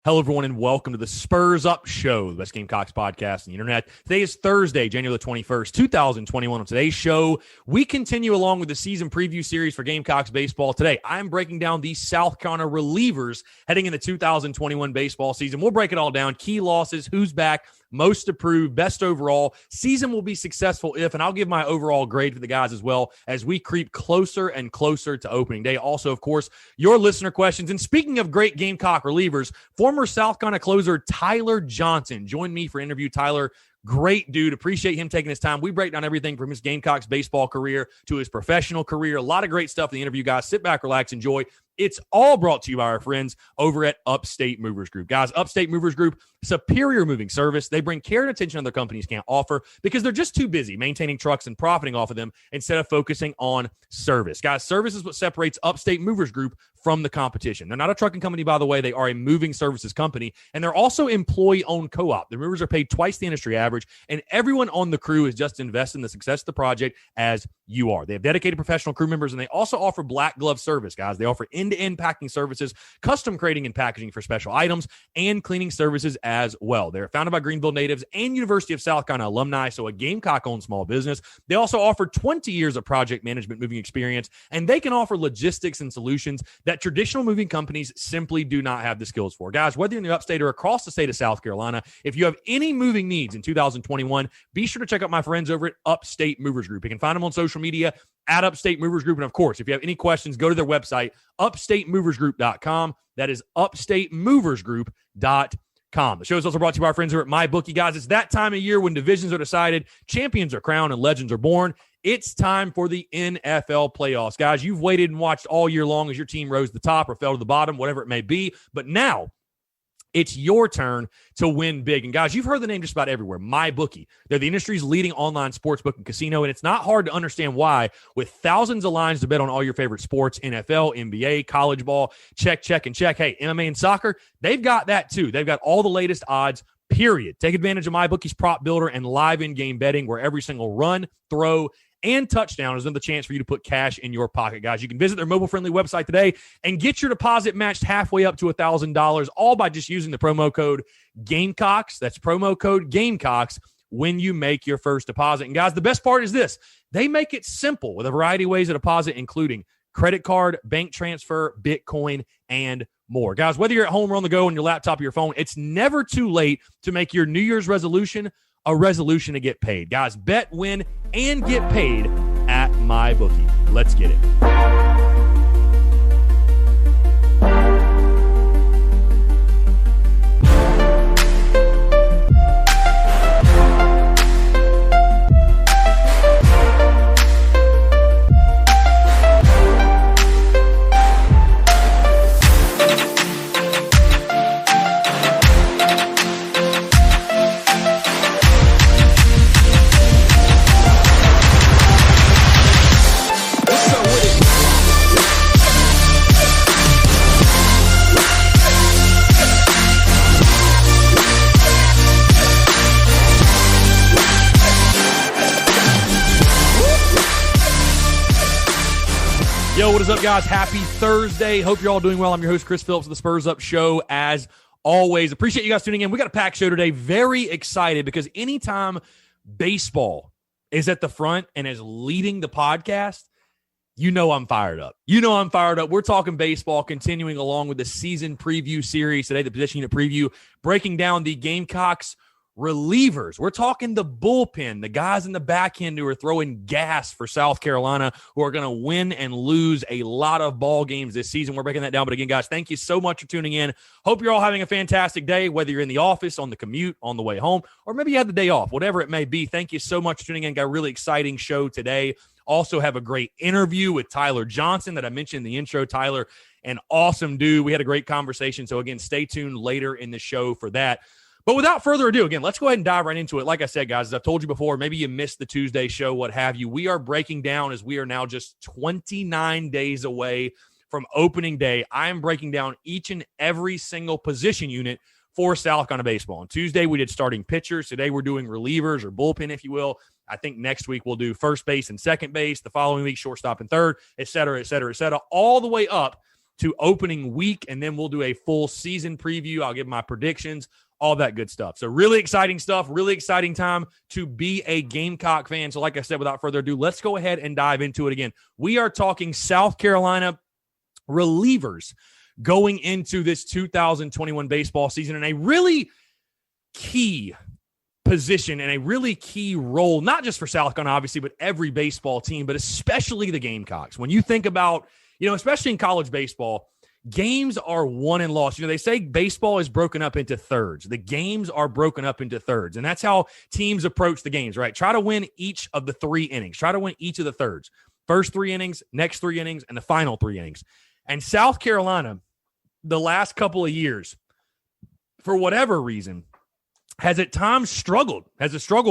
Hello, everyone, and welcome to the Spurs Up Show, the best Gamecocks podcast on the internet. Today is Thursday, January the 21st, 2021. On today's show, we continue along with the season preview series for Gamecocks baseball. Today, I'm breaking down the South Carolina relievers heading into 2021 baseball season. We'll break it all down. Key losses, who's back, most approved, best overall. Season will be successful if, and I'll give my overall grade for the guys as well as we creep closer and closer to opening day. Also, of course, your listener questions. And speaking of great Gamecock relievers, former South Carolina closer Tyler Johnson joined me for interview. Tyler, great dude. Appreciate him taking his time. We break down everything from his Gamecocks baseball career to his professional career. A lot of great stuff in the interview, guys. Sit back, relax, enjoy. It's all brought to you by our friends over at Upstate Movers Group. Guys, Upstate Movers Group, superior moving service. They bring care and attention other companies can't offer because they're just too busy maintaining trucks and profiting off of them instead of focusing on service. Guys, service is what separates Upstate Movers Group from the competition. They're not a trucking company, by the way. They are a moving services company, and they're also employee-owned co-op. The movers are paid twice the industry average, and everyone on the crew is just invested in the success of the project as you are. They have dedicated professional crew members, and they also offer black glove service, guys. They offer end-to-end packing services, custom crating and packaging for special items, and cleaning services as well. They're founded by Greenville natives and University of South Carolina alumni, so a Gamecock-owned small business. They also offer 20 years of project management moving experience, and they can offer logistics and solutions that traditional moving companies simply do not have the skills for. Guys, whether you're in the upstate or across the state of South Carolina, if you have any moving needs in 2021, be sure to check out my friends over at Upstate Movers Group. You can find them on social media at Upstate Movers Group. And of course, if you have any questions, go to their website, upstatemoversgroup.com. That is upstatemoversgroup.com. The show is also brought to you by our friends over at MyBookie. Guys, it's that time of year when divisions are decided, champions are crowned, and legends are born. It's time for the NFL playoffs. Guys, you've waited and watched all year long as your team rose to the top or fell to the bottom, whatever it may be. But now it's your turn to win big. And guys, you've heard the name just about everywhere, MyBookie. They're the industry's leading online sportsbook and casino, and it's not hard to understand why. With thousands of lines to bet on all your favorite sports, NFL, NBA, college ball, check, and check. Hey, MMA and soccer, they've got that too. They've got all the latest odds, period. Take advantage of MyBookie's prop builder and live in-game betting where every single run, throw, and touchdown is another chance for you to put cash in your pocket, guys. You can visit their mobile-friendly website today and get your deposit matched halfway up to $1,000, all by just using the promo code Gamecocks. That's promo code Gamecocks when you make your first deposit. And guys, the best part is this. They make it simple with a variety of ways to deposit, including credit card, bank transfer, Bitcoin, and more. Guys, whether you're at home or on the go on your laptop or your phone, it's never too late to make your New Year's resolution a resolution to get paid. Guys, bet, win, and get paid at MyBookie. Let's get it. Yo, what is up, guys? Happy Thursday. Hope you're all doing well. I'm your host, Chris Phillips of the Spurs Up Show, as always. Appreciate you guys tuning in. We got a packed show today. Very excited because anytime baseball is at the front and is leading the podcast, you know I'm fired up. We're talking baseball, continuing along with the season preview series today, the position unit preview, breaking down the Gamecocks relievers. We're talking the bullpen, the guys in the back end who are throwing gas for South Carolina, who are going to win and lose a lot of ball games this season. We're breaking that down. But again, guys, thank you so much for tuning in. Hope you're all having a fantastic day, whether you're in the office, on the commute, on the way home, or maybe you had the day off, whatever it may be. Thank you so much for tuning in. Got a really exciting show today. Also have a great interview with Tyler Johnson that I mentioned in the intro. Tyler, an awesome dude. We had a great conversation. So again, stay tuned later in the show for that. But without further ado, again, let's go ahead and dive right into it. Like I said, guys, as I've told you before, maybe you missed the Tuesday show, what have you. We are breaking down, as we are now just 29 days away from opening day. I am breaking down each and every single position unit for South Carolina baseball. On Tuesday, we did starting pitchers. Today, we're doing relievers or bullpen, if you will. I think next week we'll do first base and second base. The following week, shortstop and third, et cetera, all the way up to opening week, and then we'll do a full season preview. I'll give my predictions, all that good stuff. So really exciting stuff, really exciting time to be a Gamecock fan. So like I said, without further ado, let's go ahead and dive into it again. We are talking South Carolina relievers going into this 2021 baseball season in a really key position and a really key role, not just for South Carolina, obviously, but every baseball team, but especially the Gamecocks. When you think about, especially in college baseball, games are won and lost. They say baseball is broken up into thirds. The games are broken up into thirds, and that's how teams approach the games, right? Try to win each of the 3 innings. Try to win each of the thirds. First 3 innings, next 3 innings, and the final 3 innings. And South Carolina, the last couple of years, for whatever reason, has at times struggled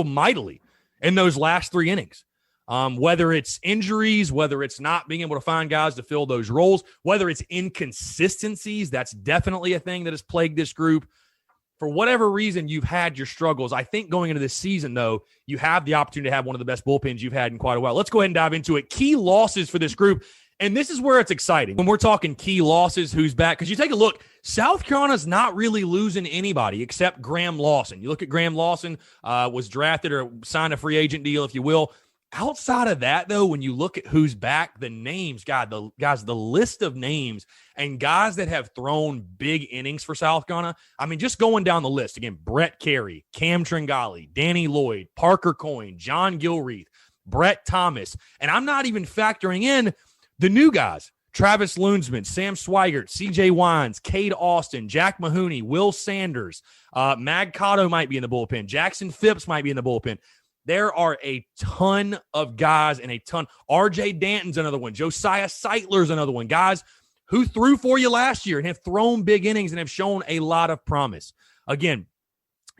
mightily in those last 3 innings. Whether it's injuries, whether it's not being able to find guys to fill those roles, whether it's inconsistencies, that's definitely a thing that has plagued this group. For whatever reason, you've had your struggles. I think going into this season, though, you have the opportunity to have one of the best bullpens you've had in quite a while. Let's go ahead and dive into it. Key losses for this group, and this is where it's exciting. When we're talking key losses, who's back? Because you take a look, South Carolina's not really losing anybody except Graham Lawson. You look at Graham Lawson, was drafted or signed a free agent deal, if you will. Outside of that, though, when you look at who's back, the names, the list of names and guys that have thrown big innings for South Carolina, I mean, just going down the list, again, Brett Carey, Cam Tringali, Danny Lloyd, Parker Coyne, John Gilreath, Brett Thomas, and I'm not even factoring in the new guys, Travis Luensman, Sam Swigert, CJ Wines, Cade Austin, Jack Mahoney, Will Sanders, Mag Cotto might be in the bullpen, Jackson Phipps might be in the bullpen. There are a ton of guys and a ton. RJ Danton's another one. Josiah Seitler's another one. Guys who threw for you last year and have thrown big innings and have shown a lot of promise. Again,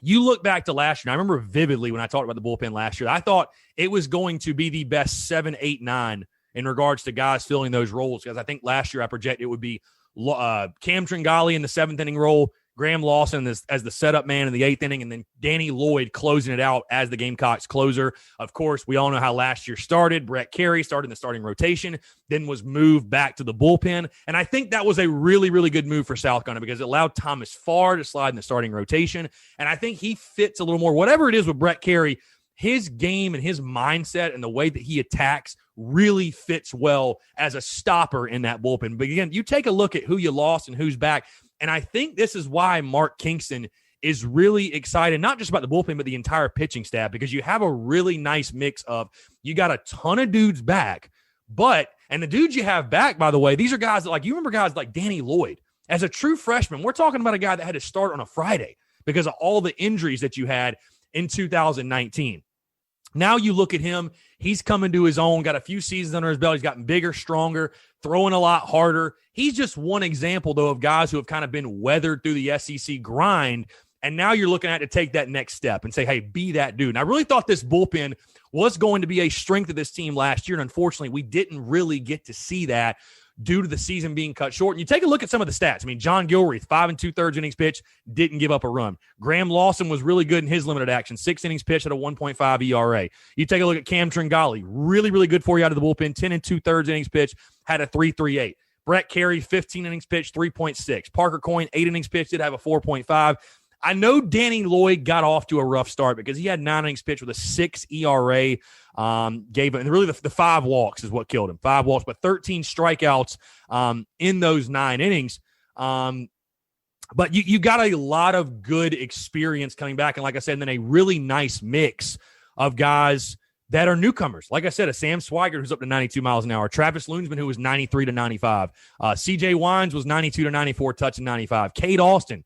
you look back to last year, and I remember vividly when I talked about the bullpen last year, I thought it was going to be the best 7, 8, 9 in regards to guys filling those roles, because I think last year I projected it would be Cam Tringali in the 7th inning role, Graham Lawson as the setup man in the 8th inning, and then Danny Lloyd closing it out as the Gamecocks closer. Of course, we all know how last year started. Brett Carey started in the starting rotation, then was moved back to the bullpen. And I think that was a really, really good move for South Carolina because it allowed Thomas Farr to slide in the starting rotation. And I think he fits a little more. Whatever it is with Brett Carey, his game and his mindset and the way that he attacks really fits well as a stopper in that bullpen. But again, you take a look at who you lost and who's back. And I think this is why Mark Kingston is really excited, not just about the bullpen, but the entire pitching staff, because you have a really nice mix of, you got a ton of dudes back, and the dudes you have back, by the way, these are guys that, you remember guys like Danny Lloyd. As a true freshman, we're talking about a guy that had to start on a Friday because of all the injuries that you had in 2019. Now you look at him, he's coming to his own, got a few seasons under his belt. He's gotten bigger, stronger, throwing a lot harder. He's just one example, though, of guys who have kind of been weathered through the SEC grind. And now you're looking at to take that next step and say, hey, be that dude. And I really thought this bullpen was going to be a strength of this team last year. And unfortunately, we didn't really get to see that due to the season being cut short. And you take a look at some of the stats. I mean, John Gilreath, 5 2/3 innings pitched, didn't give up a run. Graham Lawson was really good in his limited action, 6 innings pitched at a 1.5 ERA. You take a look at Cam Tringali, really, really good for you out of the bullpen, 10 2/3 innings pitched, had a 3.38. Brett Carey, 15 innings pitched, 3.6. Parker Coyne, 8 innings pitched, did have a 4.5. I know Danny Lloyd got off to a rough start because he had 9 innings pitched with a 6 ERA. Gave him, and really the 5 walks is what killed him. 5 walks, but 13 strikeouts in those 9 innings. But you got a lot of good experience coming back. And like I said, and then a really nice mix of guys that are newcomers. Like I said, a Sam Swigert who's up to 92 miles an hour. Travis Luensman, who was 93 to 95. CJ Wines was 92 to 94, touching 95. Cade Austin,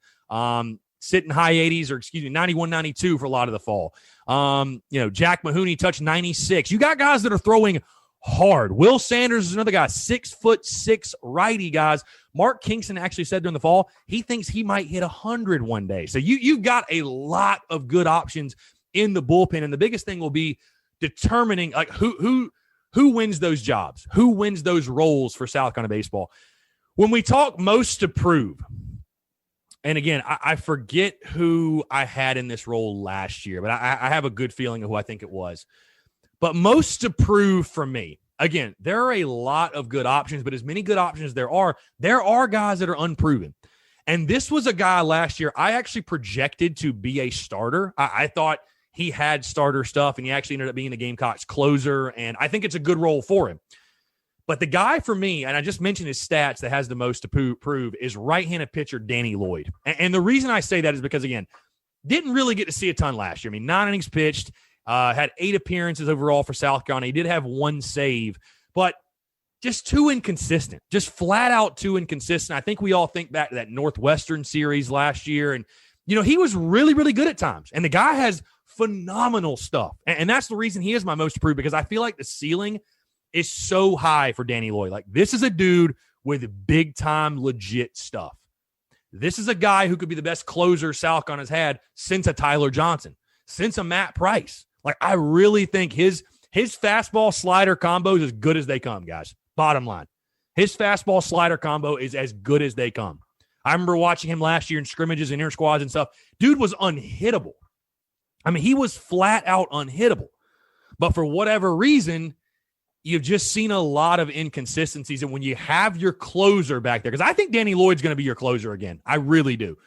sitting high 80s, or 91, 92 for a lot of the fall. Jack Mahoney touched 96. You got guys that are throwing hard. Will Sanders is another guy, 6'6" righty, guys. Mark Kingston actually said during the fall he thinks he might hit 100 one day. So you've got a lot of good options in the bullpen, and the biggest thing will be determining who wins those jobs, who wins those roles for South Carolina baseball. When we talk most to prove, and again, I forget who I had in this role last year, but I have a good feeling of who I think it was. But most to prove for me, again, there are a lot of good options, but as many good options as there are guys that are unproven. And this was a guy last year I actually projected to be a starter. I thought he had starter stuff, and he actually ended up being the Gamecocks closer, and I think it's a good role for him. But the guy for me, and I just mentioned his stats that has the most to prove, is right-handed pitcher Danny Lloyd. And the reason I say that is because, again, didn't really get to see a ton last year. I mean, 9 innings pitched, had 8 appearances overall for South Carolina. He did have 1 save, but just too inconsistent, just flat out too inconsistent. I think we all think back to that Northwestern series last year, and, he was really, really good at times. And the guy has phenomenal stuff. And that's the reason he is my most approved, because I feel like the ceiling is so high for Danny Lloyd. Like, this is a dude with big-time legit stuff. This is a guy who could be the best closer South Carolina's had since a Tyler Johnson, since a Matt Price. Like, I really think his fastball slider combo is as good as they come, guys. Bottom line. His fastball slider combo is as good as they come. I remember watching him last year in scrimmages and inter squads and stuff. Dude was unhittable. I mean, he was flat out unhittable. But for whatever reason, you've just seen a lot of inconsistencies. And when you have your closer back there, because I think Danny Lloyd's going to be your closer again. I really do.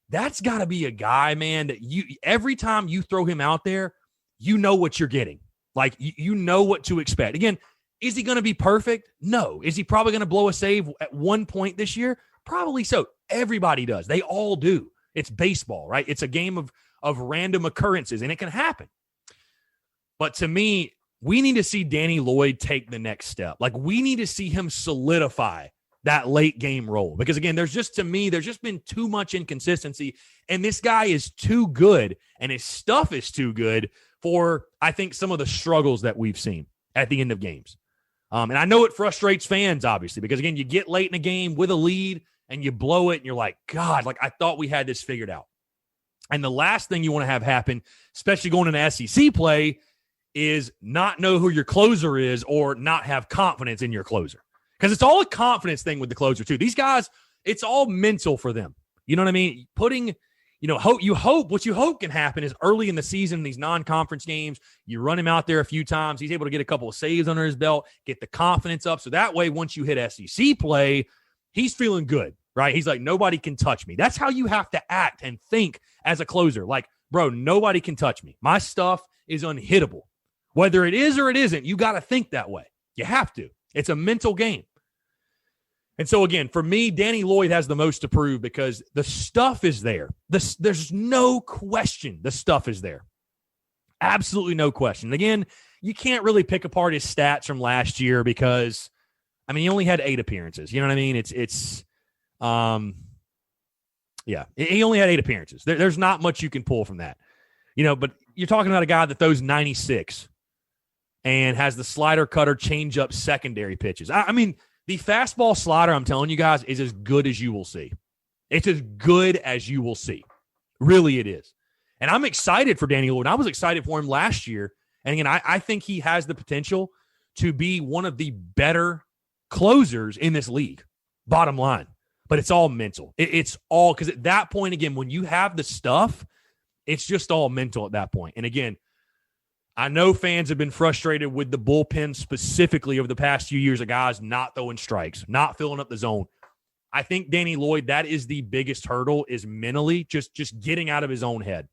That's got to be a guy, man, that every time you throw him out there, you know what you're getting. Like, you know what to expect. Again, is he going to be perfect? No. Is he probably going to blow a save at one point this year? Probably so. Everybody does. They all do. It's baseball, right? It's a game of random occurrences, and it can happen. But to me, we need to see Danny Lloyd take the next step. Like, we need to see him solidify that late game role. Because, again, there's just been too much inconsistency, and this guy is too good, and his stuff is too good for, I think, some of the struggles that we've seen at the end of games. And I know it frustrates fans, obviously, because, again, you get late in a game with a lead, and you blow it, and you're like, God, like, I thought we had this figured out. And the last thing you want to have happen, especially going into SEC play, is not know who your closer is or not have confidence in your closer. Because it's all a confidence thing with the closer, too. These guys, it's all mental for them. You know what I mean? What you hope can happen is early in the season, these non-conference games, you run him out there a few times. He's able to get a couple of saves under his belt, get the confidence up. So that way, once you hit SEC play, he's feeling good, right? He's like, nobody can touch me. That's how you have to act and think as a closer. Like, bro, nobody can touch me. My stuff is unhittable. Whether it is or it isn't, you got to think that way. You have to. It's a mental game. And so, again, for me, Danny Lloyd has the most to prove because the stuff is there. There's no question the stuff is there. Absolutely no question. Again, you can't really pick apart his stats from last year because, I mean, he only had 8 appearances. You know what I mean? He only had 8 appearances. There's not much you can pull from that. But you're talking about a guy that throws 96 and has the slider, cutter, changeup, secondary pitches. I mean, the fastball slider, I'm telling you guys, is as good as you will see. It's as good as you will see. Really, it is. And I'm excited for Danny Lloyd. I was excited for him last year. And again, I think he has the potential to be one of the better closers in this league, bottom line. But it's all mental. It's all, because at that point, again, when you have the stuff, it's just all mental at that point. And again, I know fans have been frustrated with the bullpen specifically over the past few years of guys not throwing strikes, not filling up the zone. I think Danny Lloyd, that is the biggest hurdle, is mentally just getting out of his own head.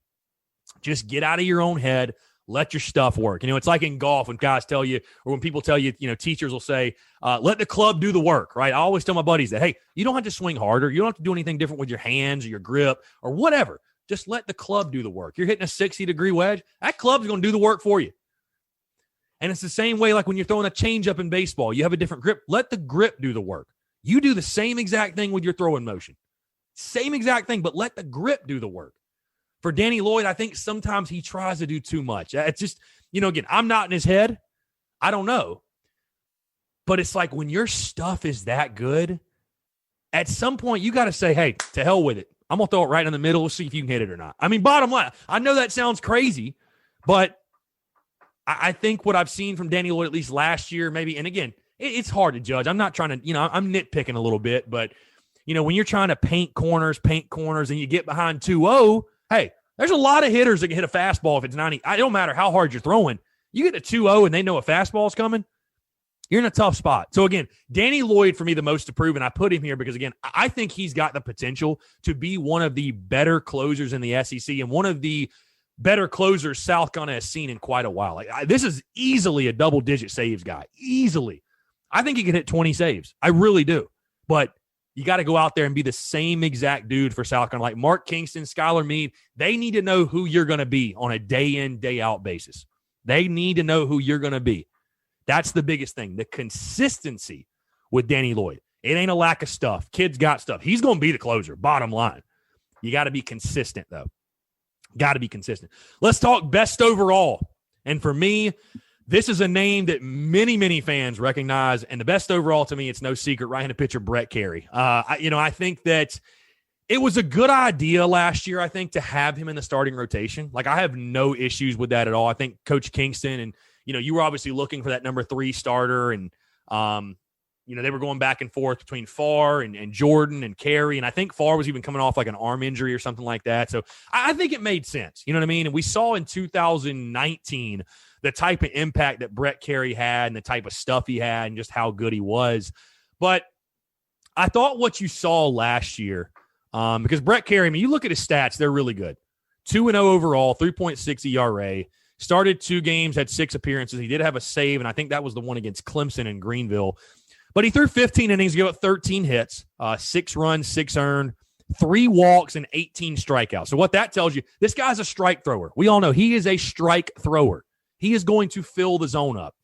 Just get out of your own head. Let your stuff work. It's like in golf when guys tell you, or when people tell you, teachers will say, let the club do the work, right? I always tell my buddies that, hey, you don't have to swing harder. You don't have to do anything different with your hands or your grip or whatever. Just let the club do the work. You're hitting a 60-degree wedge. That club's going to do the work for you. And it's the same way like when you're throwing a changeup in baseball. You have a different grip. Let the grip do the work. You do the same exact thing with your throwing motion. Same exact thing, but let the grip do the work. For Danny Lloyd, I think sometimes he tries to do too much. It's just, again, I'm not in his head. I don't know. But it's like when your stuff is that good, at some point you got to say, hey, to hell with it. I'm going to throw it right in the middle. We'll see if you can hit it or not. I mean, bottom line, I know that sounds crazy, but I think what I've seen from Danny Lloyd, at least last year, maybe, and again, it's hard to judge. I'm not trying to, I'm nitpicking a little bit, but, when you're trying to paint corners, and you get behind 2-0, hey, there's a lot of hitters that can hit a fastball if it's 90. It don't matter how hard you're throwing. You get a 2-0 and they know a fastball's coming. You're in a tough spot. So, again, Danny Lloyd, for me, the most to prove, and I put him here because, again, I think he's got the potential to be one of the better closers in the SEC and one of the better closers South Carolina has seen in quite a while. This is easily a double-digit saves guy. Easily. I think he can hit 20 saves. I really do. But you got to go out there and be the same exact dude for South Carolina. Like Mark Kingston, Skylar Meade, they need to know who you're going to be on a day-in, day-out basis. They need to know who you're going to be. That's the biggest thing, the consistency with Danny Lloyd. It ain't a lack of stuff. Kid's got stuff. He's going to be the closer, bottom line. You got to be consistent, though. Got to be consistent. Let's talk best overall. And for me, this is a name that many, many fans recognize. And the best overall, to me, it's no secret, right-handed pitcher Brett Carey. I think that it was a good idea last year, I think, to have him in the starting rotation. Like, I have no issues with that at all. I think Coach Kingston and you were obviously looking for that number 3 starter, and they were going back and forth between Farr and Jordan and Carey, and I think Farr was even coming off like an arm injury or something like that. So I think it made sense. You know what I mean? And we saw in 2019 the type of impact that Brett Carey had and the type of stuff he had and just how good he was. But I thought what you saw last year, because Brett Carey, I mean, you look at his stats, they're really good. 2-0 overall, 3.6 ERA. Started 2 games, had 6 appearances. He did have a save, and I think that was the one against Clemson in Greenville. But he threw 15 innings, gave up 13 hits, 6 runs, 6 earned, 3 walks, and 18 strikeouts. So what that tells you, this guy's a strike thrower. We all know he is a strike thrower. He is going to fill the zone up.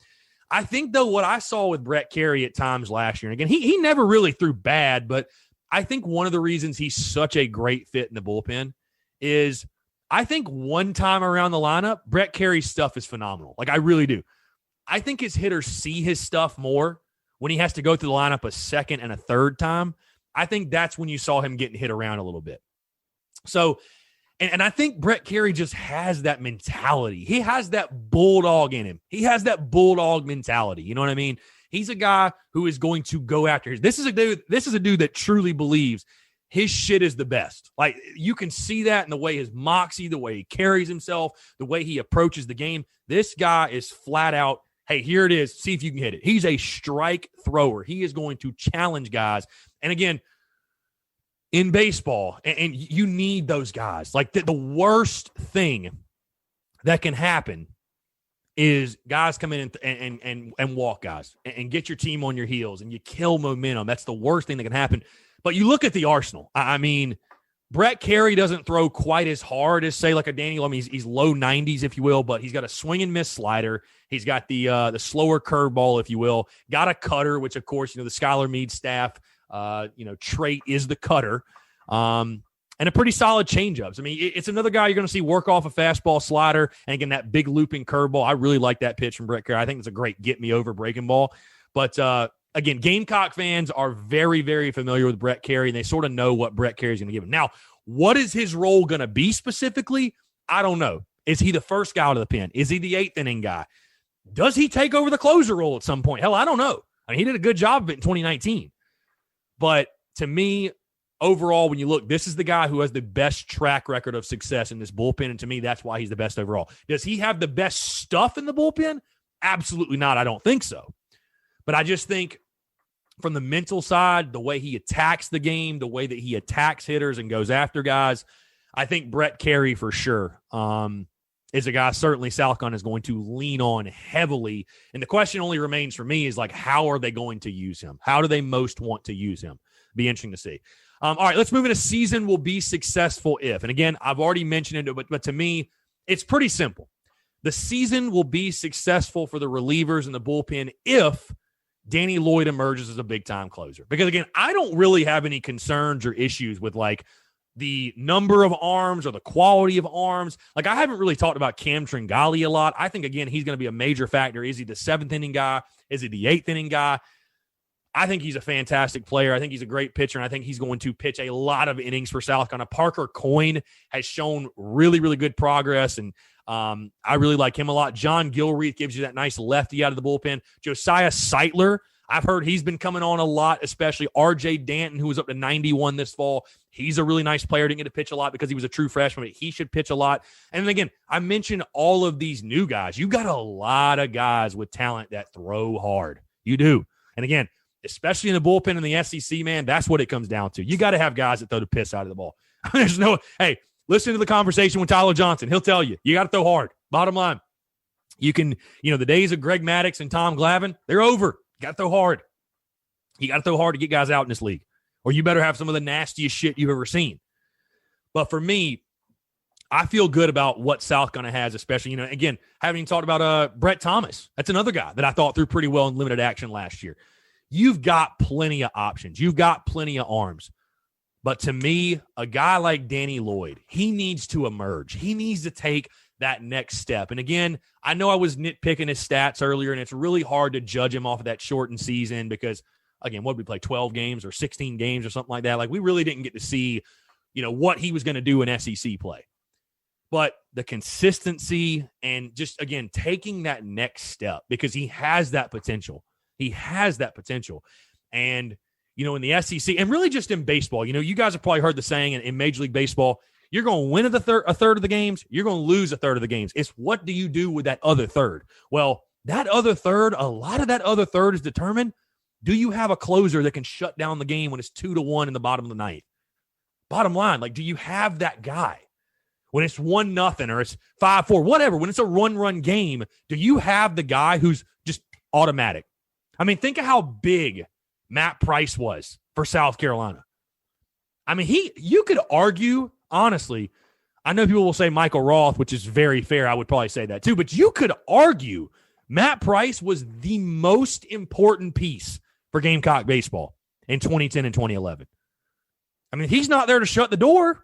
I think, though, what I saw with Brett Carey at times last year, and again, he never really threw bad, but I think one of the reasons he's such a great fit in the bullpen is I think one time around the lineup, Brett Carey's stuff is phenomenal. Like, I really do. I think his hitters see his stuff more when he has to go through the lineup a second and a third time. I think that's when you saw him getting hit around a little bit. So, and I think Brett Carey just has that mentality. He has that bulldog in him. He has that bulldog mentality. You know what I mean? He's a guy who is going to go after his. This is a dude that truly believes his shit is the best. Like, you can see that in the way his moxie, the way he carries himself, the way he approaches the game. This guy is flat out, hey, here it is. See if you can hit it. He's a strike thrower. He is going to challenge guys. And again, in baseball, and you need those guys. Like, the worst thing that can happen is guys come in and walk guys and get your team on your heels, and you kill momentum. That's the worst thing that can happen. But you look at the arsenal. I mean, Brett Carey doesn't throw quite as hard as, say, like a Danny. I mean, he's low 90s, if you will, but he's got a swing and miss slider. He's got the slower curveball, if you will. Got a cutter, which, of course, the Skylar Meade staff, trait is the cutter. And a pretty solid changeups. I mean, it's another guy you're going to see work off a fastball, slider, and again, that big looping curveball. I really like that pitch from Brett Carey. I think it's a great get-me-over breaking ball. But, again, Gamecock fans are very, very familiar with Brett Carey, and they sort of know what Brett Carey is going to give him. Now, what is his role going to be specifically? I don't know. Is he the first guy out of the pen? Is he the 8th inning guy? Does he take over the closer role at some point? Hell, I don't know. I mean, he did a good job of it in 2019. But to me, overall, when you look, this is the guy who has the best track record of success in this bullpen, and to me, that's why he's the best overall. Does he have the best stuff in the bullpen? Absolutely not. I don't think so. But I just think from the mental side, the way he attacks the game, the way that he attacks hitters and goes after guys, I think Brett Carey for sure is a guy certainly South Carolina is going to lean on heavily. And the question only remains for me is, like, how are they going to use him? How do they most want to use him? Be interesting to see. All right, let's move into season will be successful if. And again, I've already mentioned it, but to me, it's pretty simple. The season will be successful for the relievers and the bullpen if Danny Lloyd emerges as a big-time closer. Because, again, I don't really have any concerns or issues with, like, the number of arms or the quality of arms. Like, I haven't really talked about Cam Tringali a lot. I think, again, he's going to be a major factor. Is he the 7th inning guy? Is he the 8th inning guy? I think he's a fantastic player. I think he's a great pitcher, and I think he's going to pitch a lot of innings for South Carolina. Parker Coyne has shown really, really good progress, and I really like him a lot. John Gilreath gives you that nice lefty out of the bullpen. Josiah Seitler, I've heard he's been coming on a lot, especially R.J. Danton, who was up to 91 this fall. He's a really nice player. Didn't get to pitch a lot because he was a true freshman, but he should pitch a lot. And then again, I mentioned all of these new guys. You got a lot of guys with talent that throw hard. You do. And again, especially in the bullpen in the SEC, man, that's what it comes down to. You got to have guys that throw the piss out of the ball. There's no, hey, listen to the conversation with Tyler Johnson. He'll tell you, you got to throw hard. Bottom line. You can, the days of Greg Maddux and Tom Glavine, they're over. You got to throw hard. You got to throw hard to get guys out in this league. Or you better have some of the nastiest shit you've ever seen. But for me, I feel good about what South Carolina has, especially, again, having talked about Brett Thomas. That's another guy that I thought threw pretty well in limited action last year. You've got plenty of options. You've got plenty of arms. But to me, a guy like Danny Lloyd, he needs to emerge. He needs to take that next step. And again, I know I was nitpicking his stats earlier, and it's really hard to judge him off of that shortened season because, again, what did we play, 12 games or 16 games or something like that? Like, we really didn't get to see, what he was going to do in SEC play. But the consistency and just, again, taking that next step because he has that potential. He has that potential. And, in the SEC and really just in baseball, you guys have probably heard the saying in Major League Baseball, you're going to win a third of the games. You're going to lose a third of the games. It's what do you do with that other third? Well, that other third, a lot of that other third is determined. Do you have a closer that can shut down the game when it's 2-1 in the bottom of the ninth? Bottom line, do you have that guy? When it's 1-0 or it's 5-4, whatever, when it's a run game, do you have the guy who's just automatic? I mean, think of how big Matt Price was for South Carolina. I mean, you could argue, honestly, I know people will say Michael Roth, which is very fair. I would probably say that too, but you could argue Matt Price was the most important piece for Gamecock baseball in 2010 and 2011. I mean, he's not there to shut the door.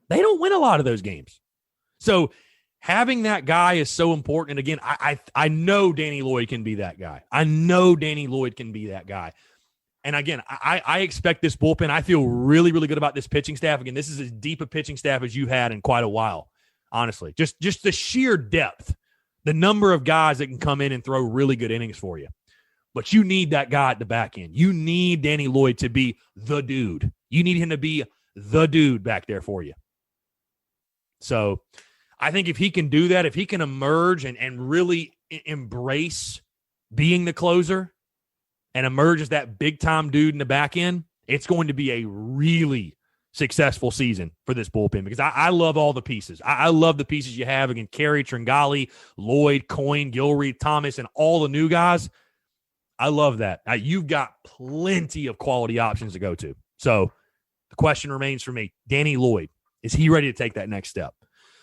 They don't win a lot of those games. So having that guy is so important. And again, I know Danny Lloyd can be that guy. And again, I expect this bullpen. I feel really, really good about this pitching staff. Again, this is as deep a pitching staff as you've had in quite a while, honestly. Just the sheer depth, the number of guys that can come in and throw really good innings for you. But you need that guy at the back end. You need Danny Lloyd to be the dude. You need him to be the dude back there for you. So I think if he can do that, if he can emerge and really embrace being the closer and emerge as that big-time dude in the back end, it's going to be a really successful season for this bullpen because I love all the pieces. I love the pieces you have. Again, Carey, Tringali, Lloyd, Coyne, Gilreath, Thomas, and all the new guys. I love that. You've got plenty of quality options to go to. So the question remains for me, Danny Lloyd, is he ready to take that next step?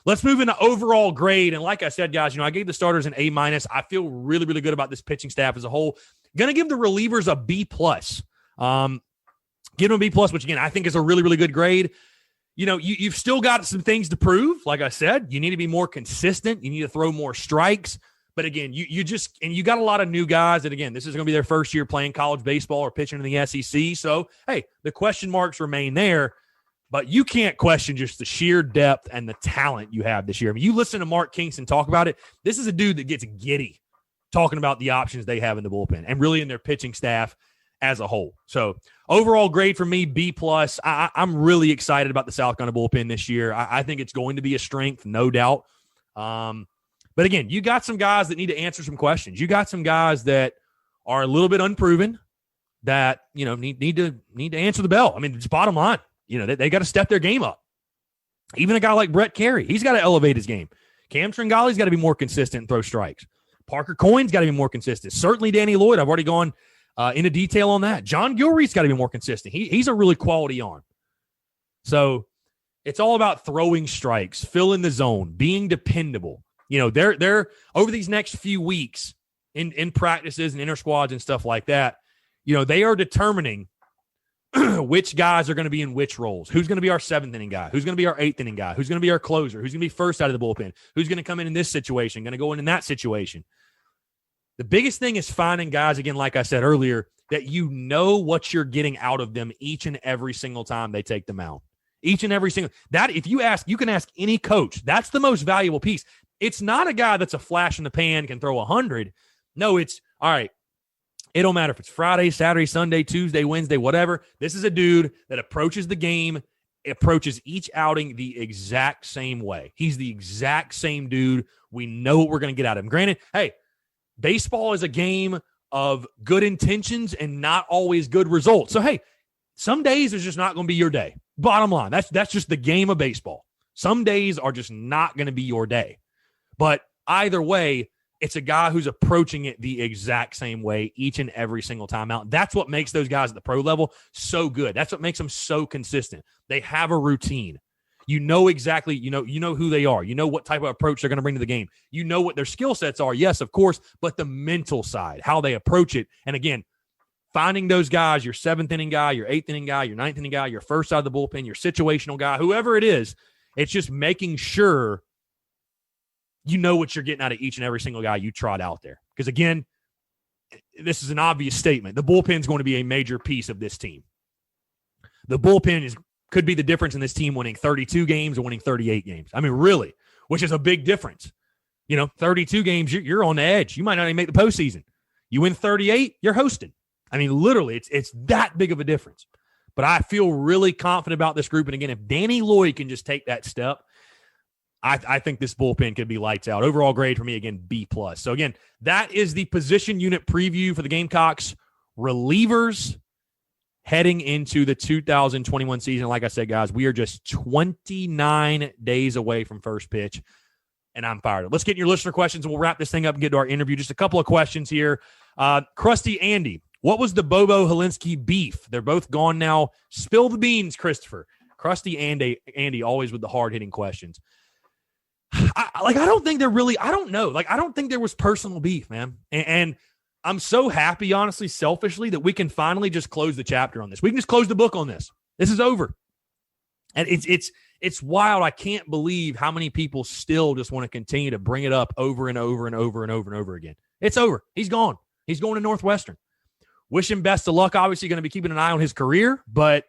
Let's move into overall grade. And like I said, guys, I gave the starters an A-. I feel really, really good about this pitching staff as a whole. Going to give the relievers a B+. Give them a B+, which, again, I think is a really, really good grade. You've still got some things to prove. Like I said, you need to be more consistent. You need to throw more strikes. But again, you got a lot of new guys that, again, this is going to be their first year playing college baseball or pitching in the SEC. So, hey, the question marks remain there. But you can't question just the sheer depth and the talent you have this year. I mean, you listen to Mark Kingston talk about it. This is a dude that gets giddy talking about the options they have in the bullpen and really in their pitching staff as a whole. So overall grade for me, B+. I'm really excited about the South Carolina bullpen this year. I think it's going to be a strength, no doubt. But again, you got some guys that need to answer some questions. You got some guys that are a little bit unproven that, need to answer the bell. I mean, it's bottom line. They got to step their game up. Even a guy like Brett Carey, he's got to elevate his game. Cam Tringali's got to be more consistent and throw strikes. Parker Coyne's got to be more consistent. Certainly Danny Lloyd, I've already gone into detail on that. John Gilreath's got to be more consistent. He's a really quality arm. So it's all about throwing strikes, filling the zone, being dependable. They're over these next few weeks in practices and inter squads and stuff like that. They are determining which guys are going to be in which roles. Who's going to be our 7th inning guy? Who's going to be our 8th inning guy? Who's going to be our closer? Who's going to be first out of the bullpen? Who's going to come in this situation? Going to go in that situation? The biggest thing is finding guys, again, like I said earlier, that what you're getting out of them each and every single time they take the mound. Each and every single – that if you can ask any coach, that's the most valuable piece. It's not a guy that's a flash in the pan, can throw 100. No, it's, all right, it don't matter if it's Friday, Saturday, Sunday, Tuesday, Wednesday, whatever. This is a dude that approaches the game, approaches each outing the exact same way. He's the exact same dude. We know what we're going to get out of him. Granted, hey, baseball is a game of good intentions and not always good results. So, hey, some days is just not going to be your day. Bottom line, that's just the game of baseball. Some days are just not going to be your day. But either way, it's a guy who's approaching it the exact same way each and every single time out. That's what makes those guys at the pro level so good. That's what makes them so consistent. They have a routine. You know exactly, you know who they are. You know what type of approach they're going to bring to the game. You know what their skill sets are, yes, of course, but the mental side, how they approach it. And again, finding those guys, your seventh inning guy, your eighth inning guy, your ninth inning guy, your first side of the bullpen, your situational guy, whoever it is, it's just making sure you know what you're getting out of each and every single guy you trot out there. Because again, this is an obvious statement. The bullpen is going to be a major piece of this team. The bullpen could be the difference in this team winning 32 games or winning 38 games. I mean, really, which is a big difference. 32 games, you're on the edge. You might not even make the postseason. You win 38, you're hosting. I mean, literally, it's that big of a difference. But I feel really confident about this group. And again, if Danny Lloyd can just take that step, I think this bullpen could be lights out. Overall grade for me, again, B+. So again, that is the position unit preview for the Gamecocks relievers heading into the 2021 season. Like I said, guys, we are just 29 days away from first pitch, and I'm fired up. Let's get your listener questions, and we'll wrap this thing up and get to our interview. Just a couple of questions here. Krusty Andy, what was the Bobo Helinski beef? They're both gone now. Spill the beans, Christopher. Krusty Andy always with the hard-hitting questions. I don't think they're really – I don't know. I don't think there was personal beef, man. And I'm so happy, honestly, selfishly, that we can finally just close the chapter on this. We can just close the book on this. This is over. And it's wild. I can't believe how many people still just want to continue to bring it up over and over and over and over and over again. It's over. He's gone. He's going to Northwestern. Wish him best of luck. Obviously going to be keeping an eye on his career, but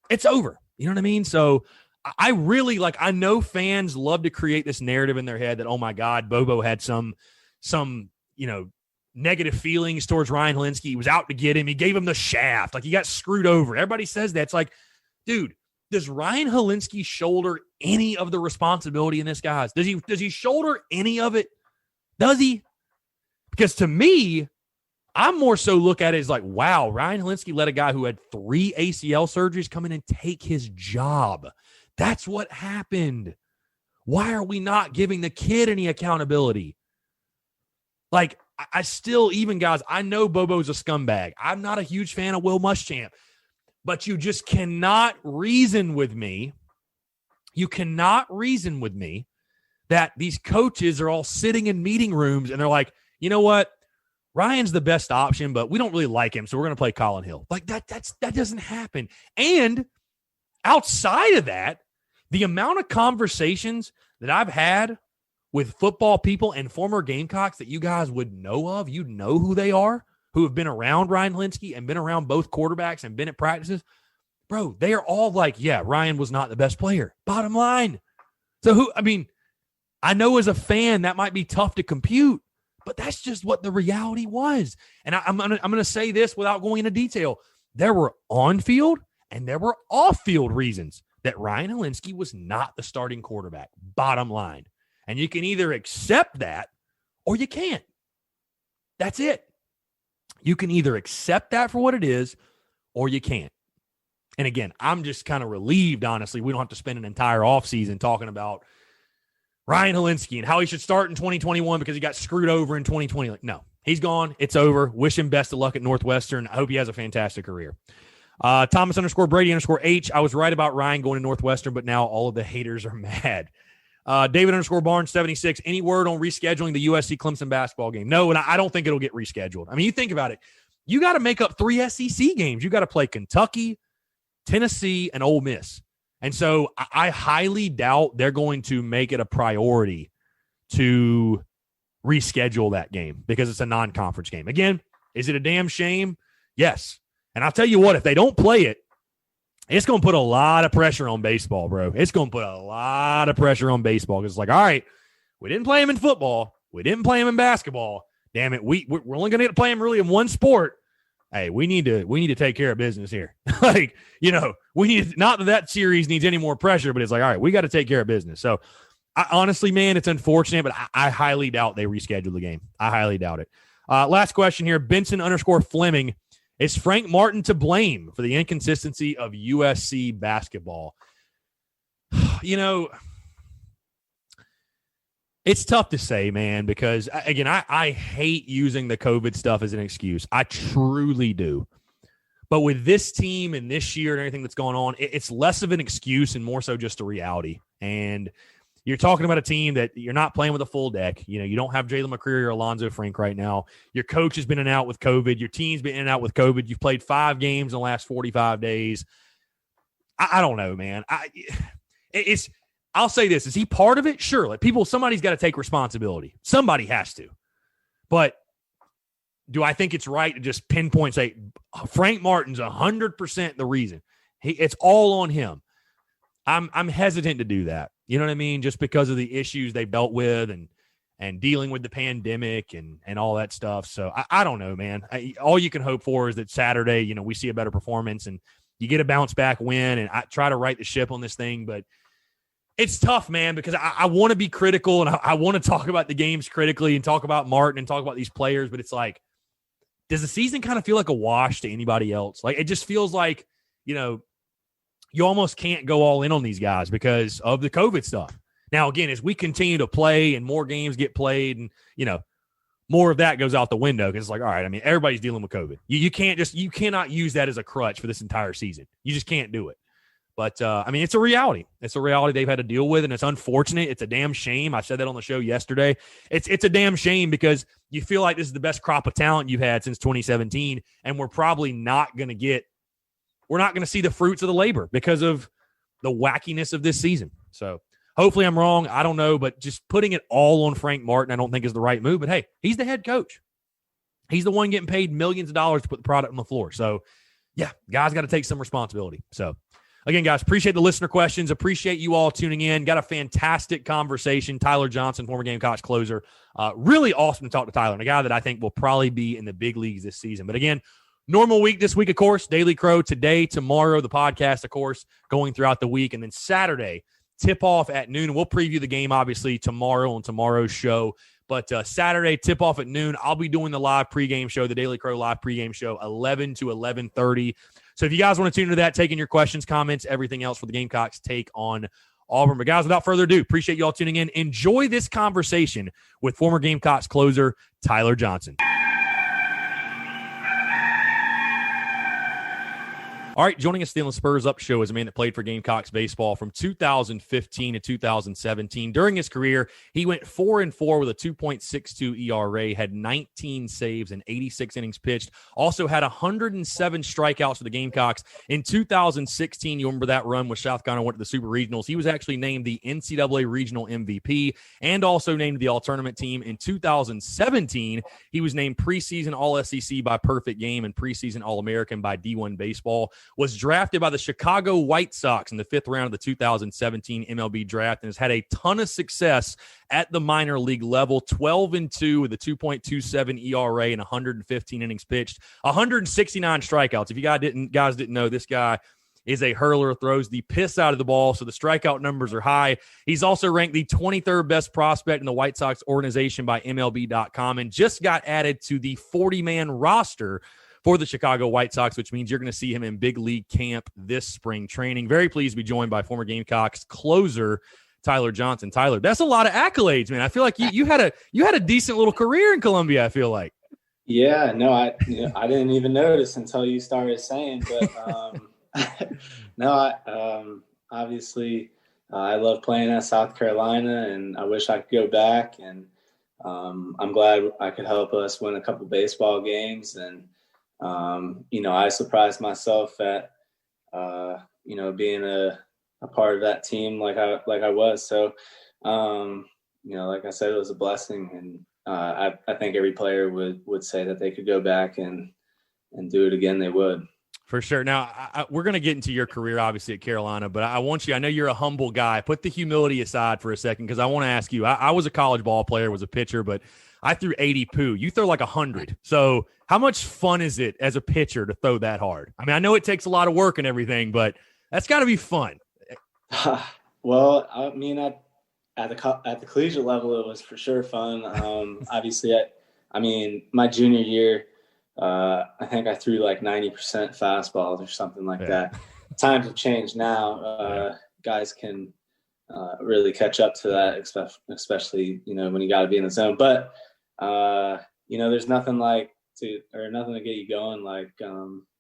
it's over. You know what I mean? So I really I know fans love to create this narrative in their head that, oh my God, Bobo had some negative feelings towards Ryan Helinski. He was out to get him. He gave him the shaft. He got screwed over. Everybody says that. It's dude, does Ryan Helinski shoulder any of the responsibility in this, guys? Does he shoulder any of it? Does he? Because to me, I'm more so look at it as wow, Ryan Helinski let a guy who had 3 ACL surgeries come in and take his job. That's what happened. Why are we not giving the kid any accountability? I still, even guys, I know Bobo's a scumbag. I'm not a huge fan of Will Muschamp, but you just cannot reason with me. You cannot reason with me that these coaches are all sitting in meeting rooms and they're like, you know what? Ryan's the best option, but we don't really like him, so we're going to play Colin Hill. That doesn't happen. And outside of that, the amount of conversations that I've had with football people and former Gamecocks that you guys would know of, you know who they are, who have been around Ryan Helinski and been around both quarterbacks and been at practices, bro, they are all yeah, Ryan was not the best player. Bottom line. So I know as a fan that might be tough to compute, but that's just what the reality was. And I'm gonna say this without going into detail. There were on-field and there were off-field reasons that Ryan Helinski was not the starting quarterback. Bottom line. And you can either accept that or you can't. That's it. You can either accept that for what it is or you can't. And again, I'm just kind of relieved, honestly, we don't have to spend an entire offseason talking about Ryan Helinski and how he should start in 2021 because he got screwed over in 2020. No, he's gone. It's over. Wish him best of luck at Northwestern. I hope he has a fantastic career. Thomas_Brady_H. I was right about Ryan going to Northwestern, but now all of the haters are mad. David_Barnes76. Any word on rescheduling the USC Clemson basketball game? No, and I don't think it'll get rescheduled. You think about it. You got to make up 3 SEC games. You got to play Kentucky, Tennessee, and Ole Miss. And so I highly doubt they're going to make it a priority to reschedule that game because it's a non-conference game. Again, is it a damn shame? Yes. And I'll tell you what, if they don't play it, it's going to put a lot of pressure on baseball, bro. It's going to put a lot of pressure on baseball because it's all right, we didn't play him in football. We didn't play him in basketball. Damn it, we're only going to get to play him really in one sport. Hey, we need to take care of business here. We need, not that series needs any more pressure, but it's all right, we got to take care of business. So honestly, man, it's unfortunate, but I highly doubt they reschedule the game. I highly doubt it. Last question here. Benson_Fleming. Is Frank Martin to blame for the inconsistency of USC basketball? It's tough to say, man, because, again, I hate using the COVID stuff as an excuse. I truly do. But with this team and this year and everything that's going on, it's less of an excuse and more so just a reality. And you're talking about a team that you're not playing with a full deck. You don't have Jalen McCreary or Alonzo Frank right now. Your coach has been in and out with COVID. Your team's been in and out with COVID. You've played 5 games in the last 45 days. I don't know, man. I'll say this. Is he part of it? Sure. Somebody's got to take responsibility. Somebody has to. But do I think it's right to just pinpoint, say, Frank Martin's 100% the reason? It's all on him. I'm hesitant to do that. You know what I mean? Just because of the issues they dealt with and dealing with the pandemic and all that stuff. So I don't know, man. All you can hope for is that Saturday, we see a better performance and you get a bounce back win, and I try to right the ship on this thing, but it's tough, man, because I want to be critical and I want to talk about the games critically and talk about Martin and talk about these players, but it's like, does the season kind of feel like a wash to anybody else? Like, it just feels like, you almost can't go all in on these guys because of the COVID stuff. Now, again, as we continue to play and more games get played and, more of that goes out the window because it's like, all right, I mean, everybody's dealing with COVID. You cannot use that as a crutch for this entire season. You just can't do it. But, it's a reality. It's a reality they've had to deal with, and it's unfortunate. It's a damn shame. I said that on the show yesterday. It's a damn shame because you feel like this is the best crop of talent you've had since 2017, and we're probably not going to see the fruits of the labor because of the wackiness of this season. So hopefully I'm wrong. I don't know, but just putting it all on Frank Martin I don't think is the right move. But, hey, he's the head coach. He's the one getting paid millions of dollars to put the product on the floor. So, yeah, guys got to take some responsibility. So, again, guys, appreciate the listener questions. Appreciate you all tuning in. Got a fantastic conversation. Tyler Johnson, former Gamecocks closer. Really awesome to talk to Tyler, and a guy that I think will probably be in the big leagues this season. But again, normal week this week, of course. Daily Crow today, tomorrow, the podcast, of course, going throughout the week. And then Saturday, tip-off at noon. We'll preview the game, obviously, tomorrow on tomorrow's show. But Saturday, tip-off at noon. I'll be doing the live pregame show, the Daily Crow live pregame show, 11 to 11:30. So if you guys want to tune into that, taking your questions, comments, everything else for the Gamecocks take on Auburn. But guys, without further ado, appreciate you all tuning in. Enjoy this conversation with former Gamecocks closer Tyler Johnson. All right, joining us on the Spurs Up Show is a man that played for Gamecocks baseball from 2015 to 2017. During his career, he went 4-4 with a 2.62 ERA, had 19 saves and 86 innings pitched. Also had 107 strikeouts for the Gamecocks. In 2016, you remember that run with South Carolina went to the Super Regionals. He was actually named the NCAA Regional MVP and also named the All-Tournament team. In 2017, he was named preseason All-SEC by Perfect Game and preseason All-American by D1 Baseball. Was drafted by the Chicago White Sox in the 5th round of the 2017 MLB draft and has had a ton of success at the minor league level, 12-2 with a 2.27 ERA and 115 innings pitched, 169 strikeouts. If you guys didn't know, this guy is a hurler, throws the piss out of the ball, so the strikeout numbers are high. He's also ranked the 23rd best prospect in the White Sox organization by MLB.com and just got added to the 40-man roster for the Chicago White Sox, which means you're going to see him in big league camp this spring training. Very pleased to be joined by former Gamecocks closer Tyler Johnson. Tyler, that's a lot of accolades, man. I feel like you had a decent little career in Columbia, I feel like. Yeah, no, I didn't even notice until you started saying, but obviously I love playing at South Carolina and I wish I could go back, and I'm glad I could help us win a couple baseball games. And I surprised myself at, being a part of that team like I was. So, like I said, it was a blessing. And I think every player would say that they could go back and do it again, they would. For sure. Now, we're going to get into your career, obviously, at Carolina, but I know you're a humble guy. Put the humility aside for a second because I want to ask you, I was a college ball player, was a pitcher, but I threw 80 poo. You throw like 100. So how much fun is it as a pitcher to throw that hard? I mean, I know it takes a lot of work and everything, but that's got to be fun. Well, at the collegiate level, it was for sure fun. Obviously, I mean, my junior year, I think I threw like 90% fastballs or something like that. Times have changed now. Guys can really catch up to that, especially, when you got to be in the zone. But, there's nothing nothing to get you going like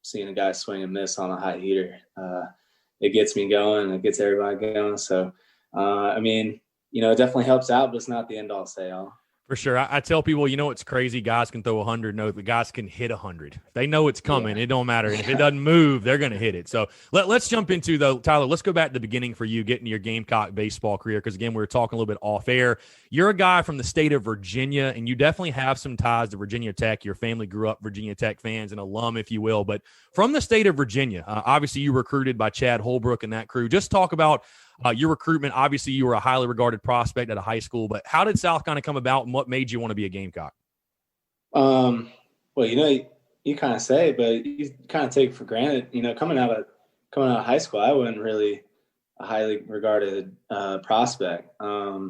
seeing a guy swing and miss on a hot heater. It gets me going. It gets everybody going. So, it definitely helps out, but it's not the end all say all. For sure. I tell people, it's crazy. Guys can throw 100. No, the guys can hit 100. They know it's coming. It don't matter. And if it doesn't move, they're going to hit it. So let's jump into, though, Tyler, let's go back to the beginning for you getting your Gamecock baseball career. Because, again, we were talking a little bit off air. You're a guy from the state of Virginia, and you definitely have some ties to Virginia Tech. Your family grew up Virginia Tech fans and alum, if you will. But from the state of Virginia, obviously you were recruited by Chad Holbrook and that crew. Just talk about your recruitment. Obviously, you were a highly regarded prospect at a high school, but how did South kind of come about, and what made you want to be a Gamecock? Well, you kind of say, but you kind of take it for granted. Coming out of high school, I wasn't really a highly regarded prospect. I